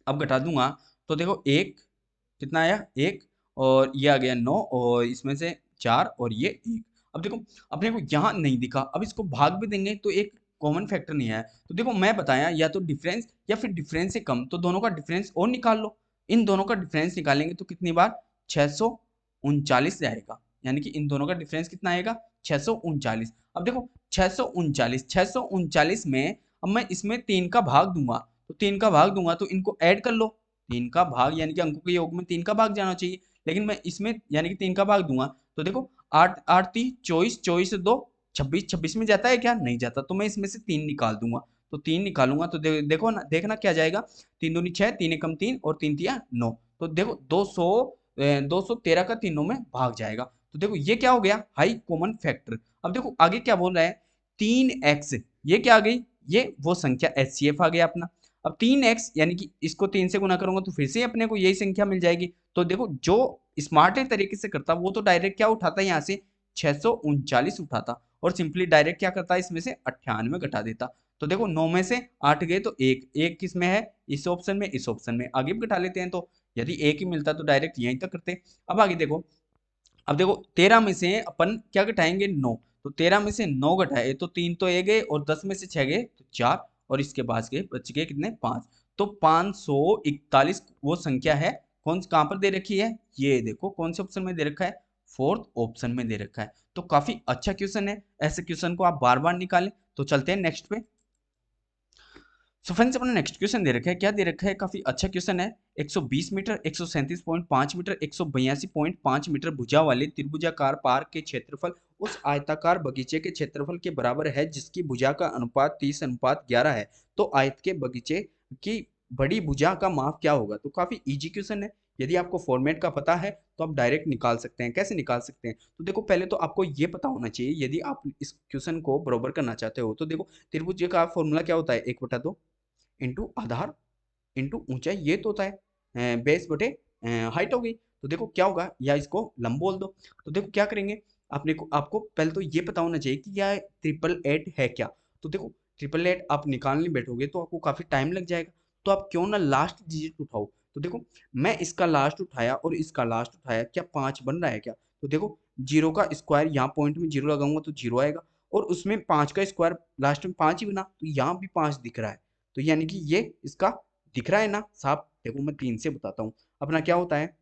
अब घटा दूंगा तो देखो एक कितना आया, एक, और ये आ गया 9, और इसमें से 4, और ये 1। अब देखो अपने को यहाँ नहीं दिखा, अब इसको भाग भी देंगे तो एक कॉमन फैक्टर नहीं आया। तो देखो मैं बताया या तो डिफरेंस या फिर डिफरेंस से कम, तो दोनों का डिफरेंस और निकाल लो। इन दोनों का डिफरेंस निकालेंगे तो कितनी बार 639 जाएगा, यानी कि इन दोनों का डिफरेंस कितना आएगा 639। अब देखो 639 में अब मैं इसमें 3 का भाग दूंगा, तो 3 का भाग दूंगा तो इनको ऐड कर लो। 3 का भाग यानी कि अंकों के योग में 3 का भाग जाना चाहिए, लेकिन मैं इसमें यानी कि 3 का भाग दूंगा तो देखो 8 8 3 24, 24 से 2 26, 26 में जाता है क्या, नहीं जाता, तो मैं इसमें से 3 निकाल दूंगा। तो 3 निकालूंगा तो देखो ना, देखना क्या जाएगा, 3 दूनी 6, 3 एकम 3 और 3 तिया 9। तो देखो 213 का तीनों में भाग जाएगा। तो देखो ये क्या हो गया, हाई कॉमन फैक्टर। अब देखो आगे क्या बोल रहा है, 3x, ये क्या आ गई, ये वो संख्या HCF आ गया अपना। अब 3x यानी कि इसको 3 से गुना करूंगा तो फिर से अपने को यही संख्या मिल जाएगी। तो देखो जो स्मार्ट तरीके से करता वो तो डायरेक्ट क्या उठाता है, यहाँ से 639 उठाता और सिंपली डायरेक्ट क्या करता है, इसमें से 98 घटा देता। तो देखो 9 में से 8 गए तो एक किस में है, इस ऑप्शन में, इस ऑप्शन में, आगे भी घटा लेते हैं। तो यदि एक ही मिलता तो डायरेक्ट यहीं तक करते। अब आगे देखो, अब देखो 13 में से अपन क्या घटाएंगे 9, तो 13 में से 9 घटाए तो 3 तो ए गए और 10 में से 6 गए तो 4, और इसके बाद गए बच गए कितने 5। तो 541 वो संख्या है, कौन कहाँ पर दे रखी है, ये देखो कौन से ऑप्शन में दे रखा है, फोर्थ ऑप्शन में दे रखा है। तो काफी अच्छा क्वेश्चन है, ऐसे क्वेश्चन को आप बार बार निकालें। तो चलते हैं नेक्स्ट पे। सो फ्रेंड्स अपना नेक्स्ट क्वेश्चन दे रखा है, क्या दे रखा है, काफी अच्छा क्वेश्चन है। 120 मीटर, 137.5 मीटर, 182.5 मीटर भुजा वाले त्रिभुजाकार पार्क के क्षेत्रफल उस आयताकार बगीचे के क्षेत्रफल के बराबर है जिसकी भुजा का अनुपात 30:11 है। तो आयत के बगीचे की बड़ी भुजा का माप क्या होगा। तो काफी इजी क्वेश्चन है, यदि आपको फॉर्मेट का पता है तो आप डायरेक्ट निकाल सकते हैं। कैसे निकाल सकते हैं, तो देखो पहले तो आपको ये पता होना चाहिए, यदि आप इस क्वेश्चन को बराबर करना चाहते हो तो देखो त्रिभुज का फॉर्मूला क्या होता है, 1/2 इंटू आधार इंटू ऊंचाई, ये तो होता है बेस बटे हाइट हो गई। तो देखो क्या होगा, या इसको लंब बोल दो। तो देखो क्या करेंगे, आपको पहले तो ये पता होना चाहिए कि यह 888 है क्या। तो देखो 888 आप निकालने बैठोगे तो आपको काफी टाइम लग जाएगा, तो आप क्यों ना लास्ट डिजिट उठाओ। तो देखो मैं इसका लास्ट उठाया और इसका लास्ट उठाया, क्या 5 बन रहा है क्या। तो देखो 0 का स्क्वायर, यहाँ पॉइंट में 0 लगाऊंगा तो 0 आएगा, और उसमें 5 का स्क्वायर लास्ट में 5 ही बना, तो यहाँ भी 5 दिख रहा है। तो यानी कि ये इसका दिख रहा है ना साफ। देखो मैं 3 से बताता हूँ, अपना क्या होता है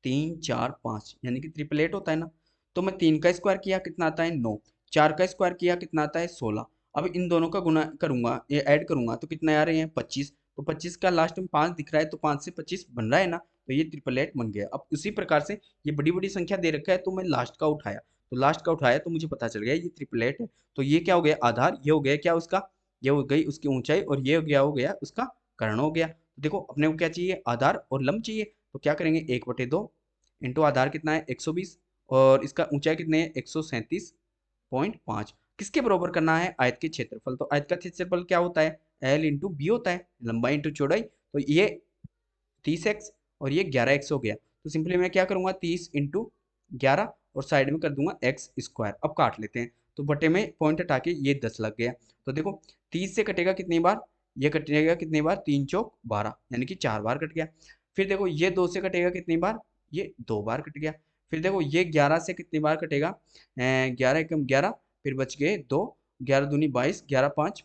3 4 5 यानी कि 888 होता है ना। तो मैं 3 का स्क्वायर किया कितना आता है 9, 4 का स्क्वायर किया कितना आता है 16। अब इन दोनों का गुना करूंगा, ये ऐड करूंगा तो कितना आ रहे हैं 25। तो 25 का लास्ट में 5 दिख रहा है, तो 5 से 25 बन रहा है ना, तो ये 888 बन गया। अब उसी प्रकार से ये बड़ी बड़ी संख्या दे रखा है तो मैं लास्ट का उठाया, तो लास्ट का उठाया तो मुझे पता चल गया ये 888 है। तो ये क्या हो गया आधार, ये हो गया क्या उसका, ये हो गई उसकी ऊंचाई, और ये हो गया उसका कर्ण हो गया। तो देखो अपने को क्या चाहिए, आधार और लंब चाहिए। तो क्या करेंगे 1/2 इंटू आधार कितना है 120, और इसका ऊंचाई कितने है 137.5, किसके बराबर करना है, आयत के क्षेत्रफल। तो आयत का क्षेत्रफल क्या होता है, L इंटू बी होता है, लंबाई इंटू चौड़ाई। तो ये 30x और ये 11x हो गया। तो सिंपली मैं क्या करूंगा 30 इंटू 11 और साइड में कर दूंगा x स्क्वायर। अब काट लेते हैं, तो बटे में पॉइंट हटा के ये 10 लग गया। तो देखो 30 से कटेगा कितनी बार, ये कटेगा कितनी बार 3 चौक 12, यानी कि 4 बार कट गया। फिर देखो ये 2 से कटेगा कितनी बार, ये 2 बार कट गया। फिर देखो ये 11 से कितनी बार कटेगा, 11 एकम 11, फिर बच गए 2, 11 दूनी 22, 11 5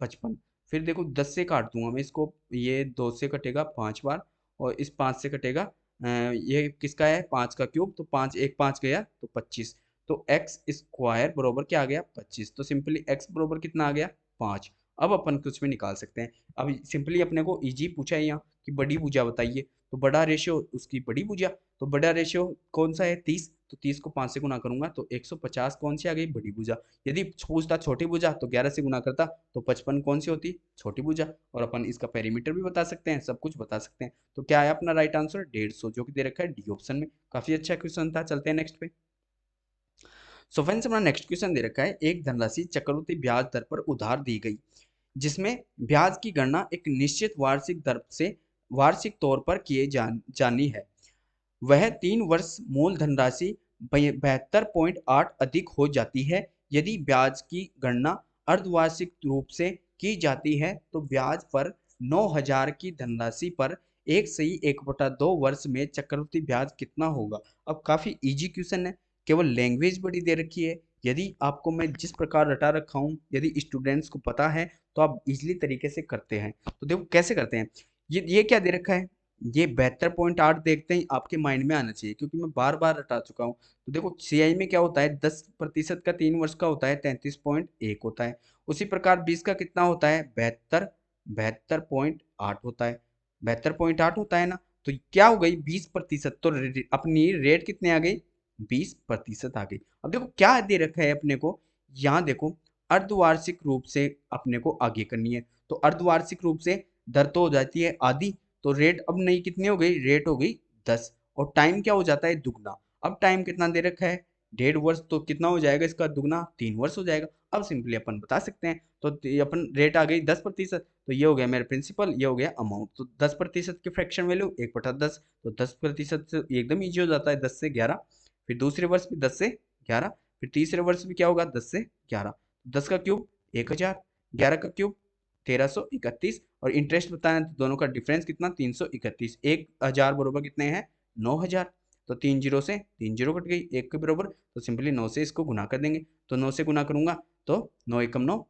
55। फिर देखो 10 से काट दूंगा मैं इसको, ये 2 से कटेगा 5 बार, और इस 5 से कटेगा ये किसका है 5 का क्यूब, तो 5 एक 5 गया तो 25। तो एक्स स्क्वायर बरोबर क्या आ गया 25। तो सिंपली एक्स बरोबर कितना आ गया 5। अब अपन कुछ में निकाल सकते हैं। अब सिंपली अपने को इजी पूछा है यहाँ कि बड़ी भुजा बताइए, तो बड़ा रेशियो उसकी बड़ी भुजा। तो बड़ा रेशियो कौन सा है 30, तो 30 को 5 से गुना करूंगा तो 150 कौन सी आ गई बड़ी भुजा। यदि पूछता छोटी भुजा तो 11 से गुना करता तो 55 कौन सी होती छोटी भुजा। और अपन इसका पेरीमीटर भी बता सकते हैं, सब कुछ बता सकते हैं। तो क्या है अपना राइट आंसर 150, जो कि दे रखा है डी ऑप्शन में। काफी अच्छा क्वेश्चन था, चलते हैं नेक्स्ट पे। सो फ्रेंड्स अपना नेक्स्ट क्वेश्चन दे रखा है, एक धनराशि चक्रवृद्धि ब्याज दर पर उधार दी गई जिसमें ब्याज की गणना एक निश्चित वार्षिक दर से वार्षिक तौर पर किए जानी है। वह 3 वर्ष मूल धनराशि 72.8 अधिक हो जाती है, यदि ब्याज की गणना अर्धवार्षिक रूप से की जाती है तो ब्याज पर 9,000 की धनराशि पर 1/1/2 वर्ष में चक्रवृद्धि ब्याज कितना होगा। अब काफी इजी क्वेश्चन है, केवल लैंग्वेज बड़ी दे रखी है। यदि आपको मैं जिस प्रकार रटा रखा हूँ, यदि स्टूडेंट्स को पता है तो आप इजीली तरीके से करते हैं। तो देखो कैसे करते हैं। ये क्या दे रखा है, ये 72.8 देखते ही आपके माइंड में आना चाहिए, क्योंकि मैं बार बार रटा चुका हूँ। तो देखो सीआई में क्या होता है, 10% का 3 वर्ष का होता है 33.1 होता है। उसी प्रकार 20 का कितना होता है, 72.8 होता है। 72.8 होता है ना, तो क्या हो गई 20%। तो अपनी रेट कितने आ गई, 20% आ गई। अब देखो क्या दे रखा है अपने को, यहाँ देखो अर्धवार्षिक रूप से अपने को आगे करनी है। तो अर्धवार्षिक रूप से दर तो हो जाती है आधी, तो रेट अब नहीं कितनी हो गई, रेट हो गई 10, और टाइम क्या हो जाता है, दुगना। अब टाइम कितना दे रखा है, 1.5 वर्ष, तो कितना हो जाएगा इसका दुगना, 3 वर्ष हो जाएगा। अब सिंपली अपन बता सकते हैं, तो अपन रेट आ गई 10%, तो ये हो गया मेरा प्रिंसिपल, ये हो गया अमाउंट। तो 10% की फ्रैक्शन वैल्यू 1/10, तो 10% से एकदम ईजी हो जाता है, 10 से 11। फिर दूसरे वर्ष भी 10 से 11, फिर तीसरे वर्ष भी क्या होगा, 10 से 11। 10 का क्यूब 1,000, 11 का क्यूब 1331, और इंटरेस्ट बताना है तो दोनों का डिफरेंस कितना, 331। 1,000 बरोबर कितने हैं, 9,000। तो 3 जीरो से 3 जीरो कट गई, 1 के बरोबर, तो सिंपली 9 से इसको गुना कर देंगे। तो 9 से गुना करूंगा तो 9 एकम 9,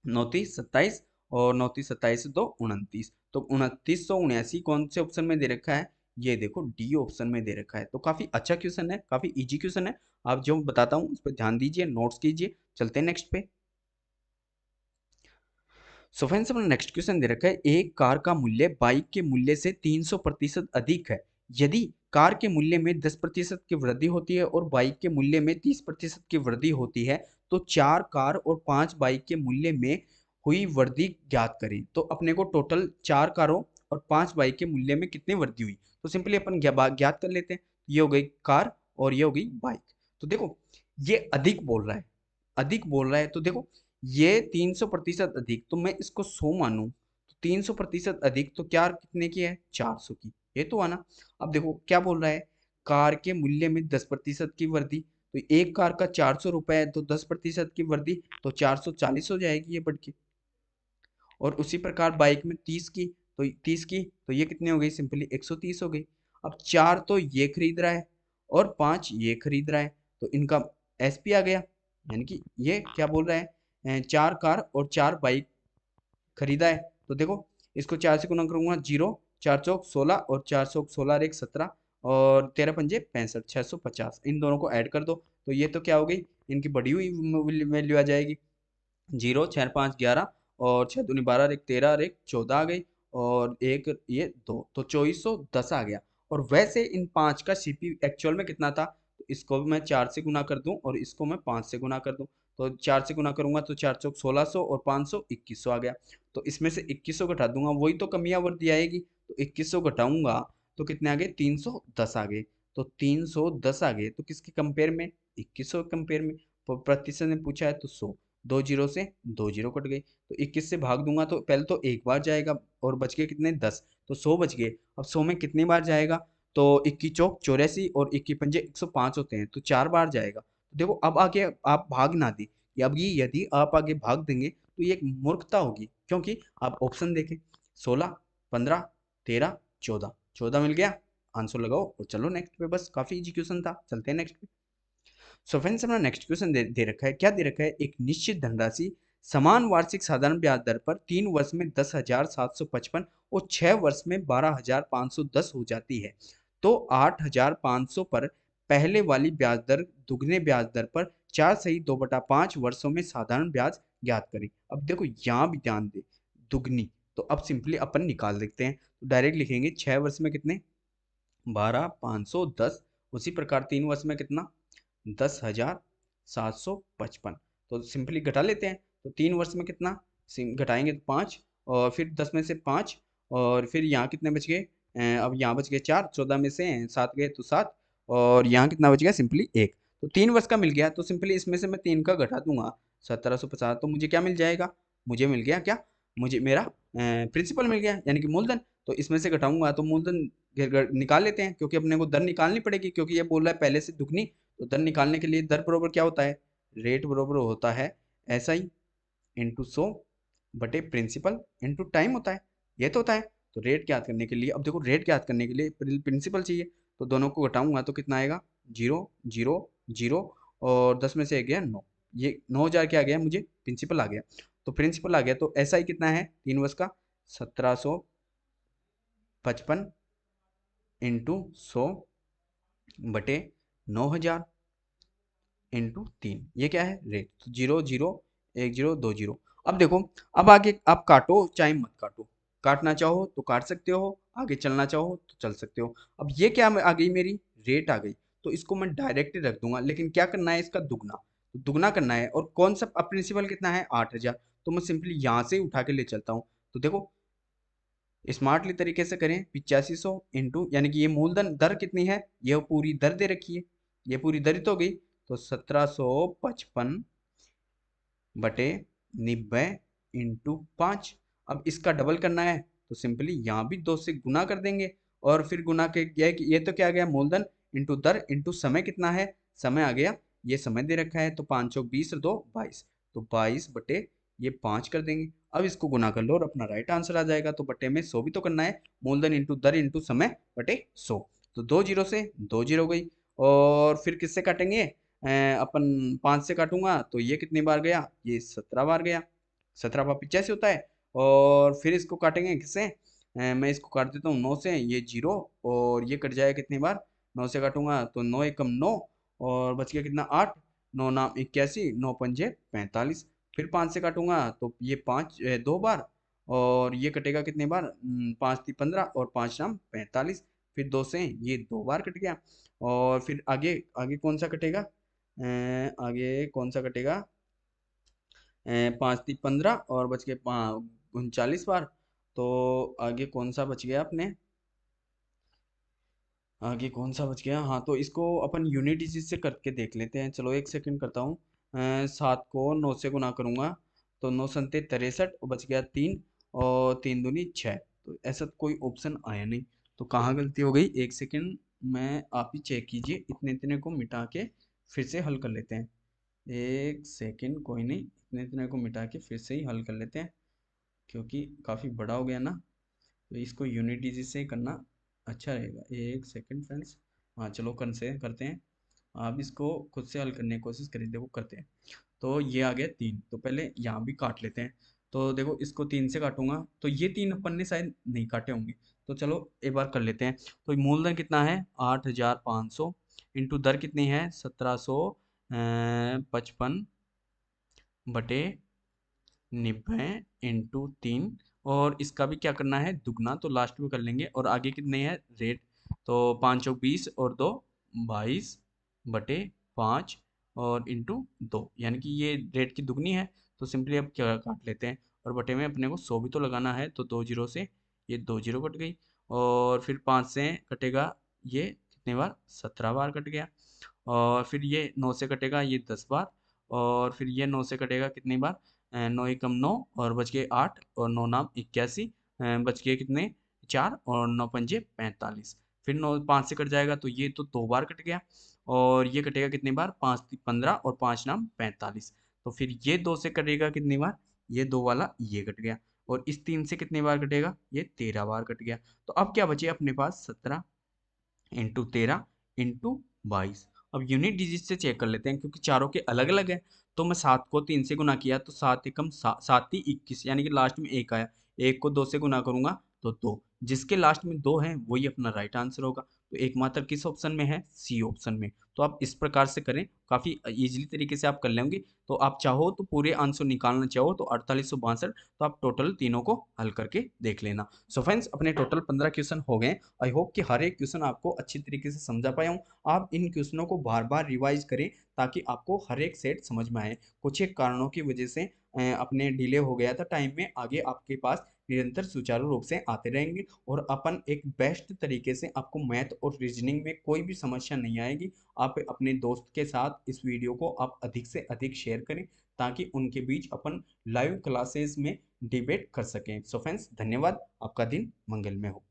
9 3 27, और 9 3 27 2 29। तो 2979 कौन से ऑप्शन में दे रखा है, ये देखो डी ऑप्शन में दे रखा है। तो काफी अच्छा क्वेश्चन है, काफी इजी क्वेश्चन है। आप जो बताता हूँ उस पर ध्यान दीजिए, नोट्स कीजिए। चलते हैं नेक्स्ट पे। सो फ्रेंड्स अपना नेक्स्ट क्वेश्चन दे रखा है, एक कार का मूल्य बाइक के मूल्य से 300% अधिक है। यदि कार के मूल्य में 10% की वृद्धि होती है और बाइक के मूल्य में 30% की वृद्धि होती है, तो 4 कार और 5 बाइक के मूल्य में हुई वृद्धि ज्ञात करें। तो अपने को टोटल 4 कारों और 5 बाइक के मूल्य में कितनी वृद्धि हुई, तो सिंपली अपन ज्ञात कर लेते हैं। ये हो गई कार और ये हो गई बाइक। तो देखो ये अधिक बोल रहा है, अधिक बोल रहा है, तो देखो ये 300% अधिक, तो मैं इसको 100 मानूं तो 300% अधिक, तो क्या कितने की है, 400 की, ये तो आना। अब देखो क्या बोल रहा है, कार के मूल्य में 10% की वृद्धि, तो एक कार का 400 रुपए है, तो 10% की वृद्धि तो 440 हो जाएगी ये बढ़ के। और उसी प्रकार बाइक में 30 की तो ये कितनी हो गई, सिंपली 130 हो गई। अब 4 तो ये खरीद रहा है और 5 ये खरीद रहा है, तो इनका एसपी आ गया। यानी कि ये क्या बोल रहा है, 4 कार और 4 बाइक खरीदा है। तो देखो इसको 4 से गुना करूंगा, 0, 4 चौक 16, और 4 चौक 16 एक 17, और 13 पंजे 65, 650। इन दोनों को ऐड कर दो, तो ये तो क्या हो गई, इनकी बढ़ी हुई वैल्यू आ जाएगी। 0 6 5 11, और 6 दूनी 12, एक 13, और एक 14 आ गई, और एक ये 2, तो 2410 आ गया। और वैसे इन 5 का सीपी एक्चुअल में कितना था, तो इसको भी मैं 4 से गुना कर दूं और इसको मैं 5 से गुना कर दूं। तो 4 से गुना करूंगा तो 4 चौक 1600, और 500 2100 आ गया। तो इसमें से 2100 घटा दूंगा, वही तो कमियां वृद्धि आएगी। तो 2100 घटाऊंगा तो कितने आ गए, 310 आ गए। तो 310 आ गए, तो किसके कंपेयर में, 2100 के कंपेयर में। तो प्रतिशत ने पूछा है तो 100, 2 जीरो से 2 जीरो कट गई, तो 21 से भाग दूंगा तो पहले तो एक बार जाएगा, और बच गए कितने, 10, तो 100 बच गए। अब 100 में कितनी बार जाएगा, तो 21 चौक 84, और 21 पंजे 105 होते हैं, तो 4 बार जाएगा। तो देखो अब आगे आप भाग ना दी, अब ये यदि आप आगे भाग देंगे तो ये एक मूर्खता होगी, क्योंकि आप ऑप्शन देखें, 16, 15, 13, 14, 14 मिल गया, आंसर लगाओ और चलो नेक्स्ट पे। बस काफी इजी क्वेश्चन था, चलते हैं नेक्स्ट पे। सो फ्रेंड्स अपना नेक्स्ट क्वेश्चन दे रखा है, क्या दे रखा है, एक निश्चित धनराशि समान वार्षिक साधारण ब्याज दर पर 3 वर्ष में 10,755 और 6 वर्ष में 12,510 हो जाती है, तो 8,500 पर पहले वाली ब्याज दर दुगने ब्याज दर पर 4/2/5 वर्षों में साधारण ब्याज ज्ञात करें। अब देखो यहाँ भी ध्यान दे, दुगनी, तो अब सिंपली अपन निकाल देखते हैं। तो डायरेक्ट लिखेंगे 6 वर्ष में कितने, 12,510, उसी प्रकार 3 वर्ष में कितना, 10,755। तो सिंपली घटा लेते हैं, तो 3 वर्ष में कितना, घटाएंगे तो 5, और फिर 10 में से 5, और फिर यहाँ कितने बच गए, अब यहाँ बच गए 4, 14 में से 7 गए तो 7, और यहाँ कितना बच गया, सिंपली 1। तो 3 वर्ष का मिल गया, तो सिंपली इसमें से मैं 3 का घटा दूंगा, 1750, तो मुझे क्या मिल जाएगा, मुझे मिल गया क्या, मुझे मेरा प्रिंसिपल मिल गया, यानी कि मूलधन। तो इसमें से घटाऊंगा तो मूलधन निकाल लेते हैं, क्योंकि अपने को दर निकालनी पड़ेगी, क्योंकि ये बोल रहा है पहले से दुगनी। तो दर निकालने के लिए दर बरोबर क्या होता है, रेट बराबर होता है SI इंटू 100 बटे प्रिंसिपल इंटू टाइम होता है, ये तो होता है। तो रेट ज्ञात करने के लिए, अब देखो रेट ज्ञात करने के लिए प्रिंसिपल चाहिए, तो दोनों को घटाऊंगा तो कितना आएगा, 0 0 0 और 10 में से गया 9, ये 9,000 क्या आ गया, मुझे प्रिंसिपल आ गया। तो प्रिंसिपल आ गया तो SI कितना है 3 वर्ष का, 1755 इंटू 100 बटे 9,000 इंटू 3, ये क्या है रेट। तो 0 0 1 0 2 0। अब देखो, अब आगे आप काटो चाहे मत काटो, काटना चाहो तो काट सकते हो, आगे चलना चाहो तो चल सकते हो। अब ये क्या आ गई, मेरी रेट आ गई, तो इसको मैं डायरेक्ट रख दूंगा, लेकिन क्या करना है इसका दुगना, तो दुगना करना है। और कौन सा प्रिंसिपल कितना है 8,000, तो मैं सिंपली यहाँ से उठा के ले चलता हूँ। तो देखो स्मार्टली तरीके से करें, 8500 इंटू, यानी कि ये मूलधन दर कितनी है, ये पूरी दर दे रखी है, ये पूरी दर तो हो गई, तो 1755 बटे 90 इंटू 5। अब इसका डबल करना है तो सिंपली यहाँ भी 2 से गुना कर देंगे, और फिर गुना के ये तो क्या आ गया मूलधन इंटू दर इंटू समय कितना है, समय आ गया, ये समय दे रखा है, तो 5 चौक 20 और 2 22, तो 22 बटे ये 5 कर देंगे। अब इसको गुना कर लो और अपना राइट आंसर आ जाएगा। तो बटे में 100 भी तो करना है, मूलधन इंटू दर इंटू समय बटे 100, तो 2 जीरो से 2 जीरो गई। और फिर किससे काटेंगे, अपन 5 से काटूंगा तो ये कितनी बार गया, ये 17 बार गया, 17 बार 85 होता है। और फिर इसको काटेंगे किससे, मैं इसको काट देता हूँ 9 से, ये 0 और ये कट जाएगा कितनी बार, 9 से काटूंगा तो 9 एकम 9 और बच गया कितना 8, 9 नाम 81, 9 पंजे 45। फिर 5 से काटूंगा तो ये 5 2 बार, और ये कटेगा कितने बार, 5 × 15 और 5 नाम 45। फिर 2 से ये 2 बार कट गया, और फिर आगे आगे कौन सा कटेगा, आगे कौन सा कटेगा, 5 × 15 और बच गए 39 बार। तो आगे कौन सा बच गया अपने, आगे कौन सा बच गया, हाँ तो इसको अपन यूनिट डिजिट से करके देख लेते हैं। चलो एक सेकंड करता हूँ, 7 को 9 से गुना करूंगा तो 9 संते 63 और बच गया 3 और 3 दूनी 6। तो ऐसा कोई ऑप्शन आया नहीं, तो कहाँ गलती हो गई, एक सेकंड मैं, आप ही चेक कीजिए, इतने इतने को मिटा के फिर से हल कर लेते हैं। एक सेकंड, कोई नहीं, इतने इतने को मिटा के फिर से ही हल कर लेते हैं, क्योंकि काफ़ी बड़ा हो गया ना, तो इसको यूनिट डिजिट से ही करना अच्छा रहेगा। एक सेकंड फ्रेंड्स, हाँ चलो कन से करते हैं, आप इसको खुद से हल करने की कोशिश करिए। देखो करते हैं, तो ये आ गया 3, तो पहले यहाँ भी काट लेते हैं। तो देखो इसको 3 से काटूंगा तो ये 3 अपन ने शायद नहीं काटे होंगे, तो चलो एक बार कर लेते हैं। तो मूलधन कितना है 8,500 इंटू दर कितनी है 1755 बटे 90 इंटू 3, और इसका भी क्या करना है दुगना, तो लास्ट में कर लेंगे। और आगे कितने हैं रेट, तो 5 चौक 20 और 2 22 बटे 5 और इंटू 2, यानी कि ये रेट की दुगनी है। तो सिंपली अब क्या काट लेते हैं, और बटे में अपने को 100 भी तो लगाना है, तो 2 जीरो से ये 2 जीरो कट गई, और फिर 5 से कटेगा ये कितने बार 17 बार कट गया, और फिर ये 9 से कटेगा ये 10 बार, और फिर ये 9 से कटेगा कितनी बार, 9 एकम 9 और बच गए 8 और 9 नाम 81, बच गए कितने 4 और 9 पंजे 45। फिर 9 5 से कट जाएगा तो ये तो 2 बार कट गया, और ये कटेगा कितनी बार 5 × 15 और 5 नाम 45। तो फिर ये 2 से कटेगा कितनी बार, ये 2 वाला ये कट गया, और इस 3 से कितनी बार कटेगा, ये 13 बार कट गया। तो अब क्या बचे अपने पास 17 इंटू 13 इंटू 22। अब यूनिट डिजिट से चेक कर लेते हैं, क्योंकि चारों के अलग अलग है। तो मैं 7 को 3 से गुना किया तो 7 एकम 7 ही 21, यानी कि लास्ट में 1 आया। 1 को 2 से गुना करूंगा तो 2, जिसके लास्ट में 2 है वही अपना राइट आंसर होगा। तो एकमात्र किस ऑप्शन में है, सी ऑप्शन में। तो आप इस प्रकार से करें, काफ़ी इजीली तरीके से आप कर लेंगे। तो आप चाहो तो पूरे आंसर निकालना चाहो तो 4862, तो आप टोटल तीनों को हल करके देख लेना। सो फ्रेंड्स अपने टोटल 15 क्वेश्चन हो गए। आई होप कि हर एक क्वेश्चन आपको अच्छी तरीके से समझा पाया हूँ। आप इन क्वेश्चनों को बार बार रिवाइज करें, ताकि आपको हर एक सेट समझ में आए। कुछ एक कारणों की वजह से अपने डिले हो गया था टाइम में, आगे आपके पास निरंतर सुचारू रूप से आते रहेंगे, और अपन एक बेस्ट तरीके से आपको मैथ और रीजनिंग में कोई भी समस्या नहीं आएगी। आप अपने दोस्त के साथ इस वीडियो को आप अधिक से अधिक शेयर करें, ताकि उनके बीच अपन लाइव क्लासेस में डिबेट कर सकें। सो फ्रेंड्स धन्यवाद, आपका दिन मंगलमय हो।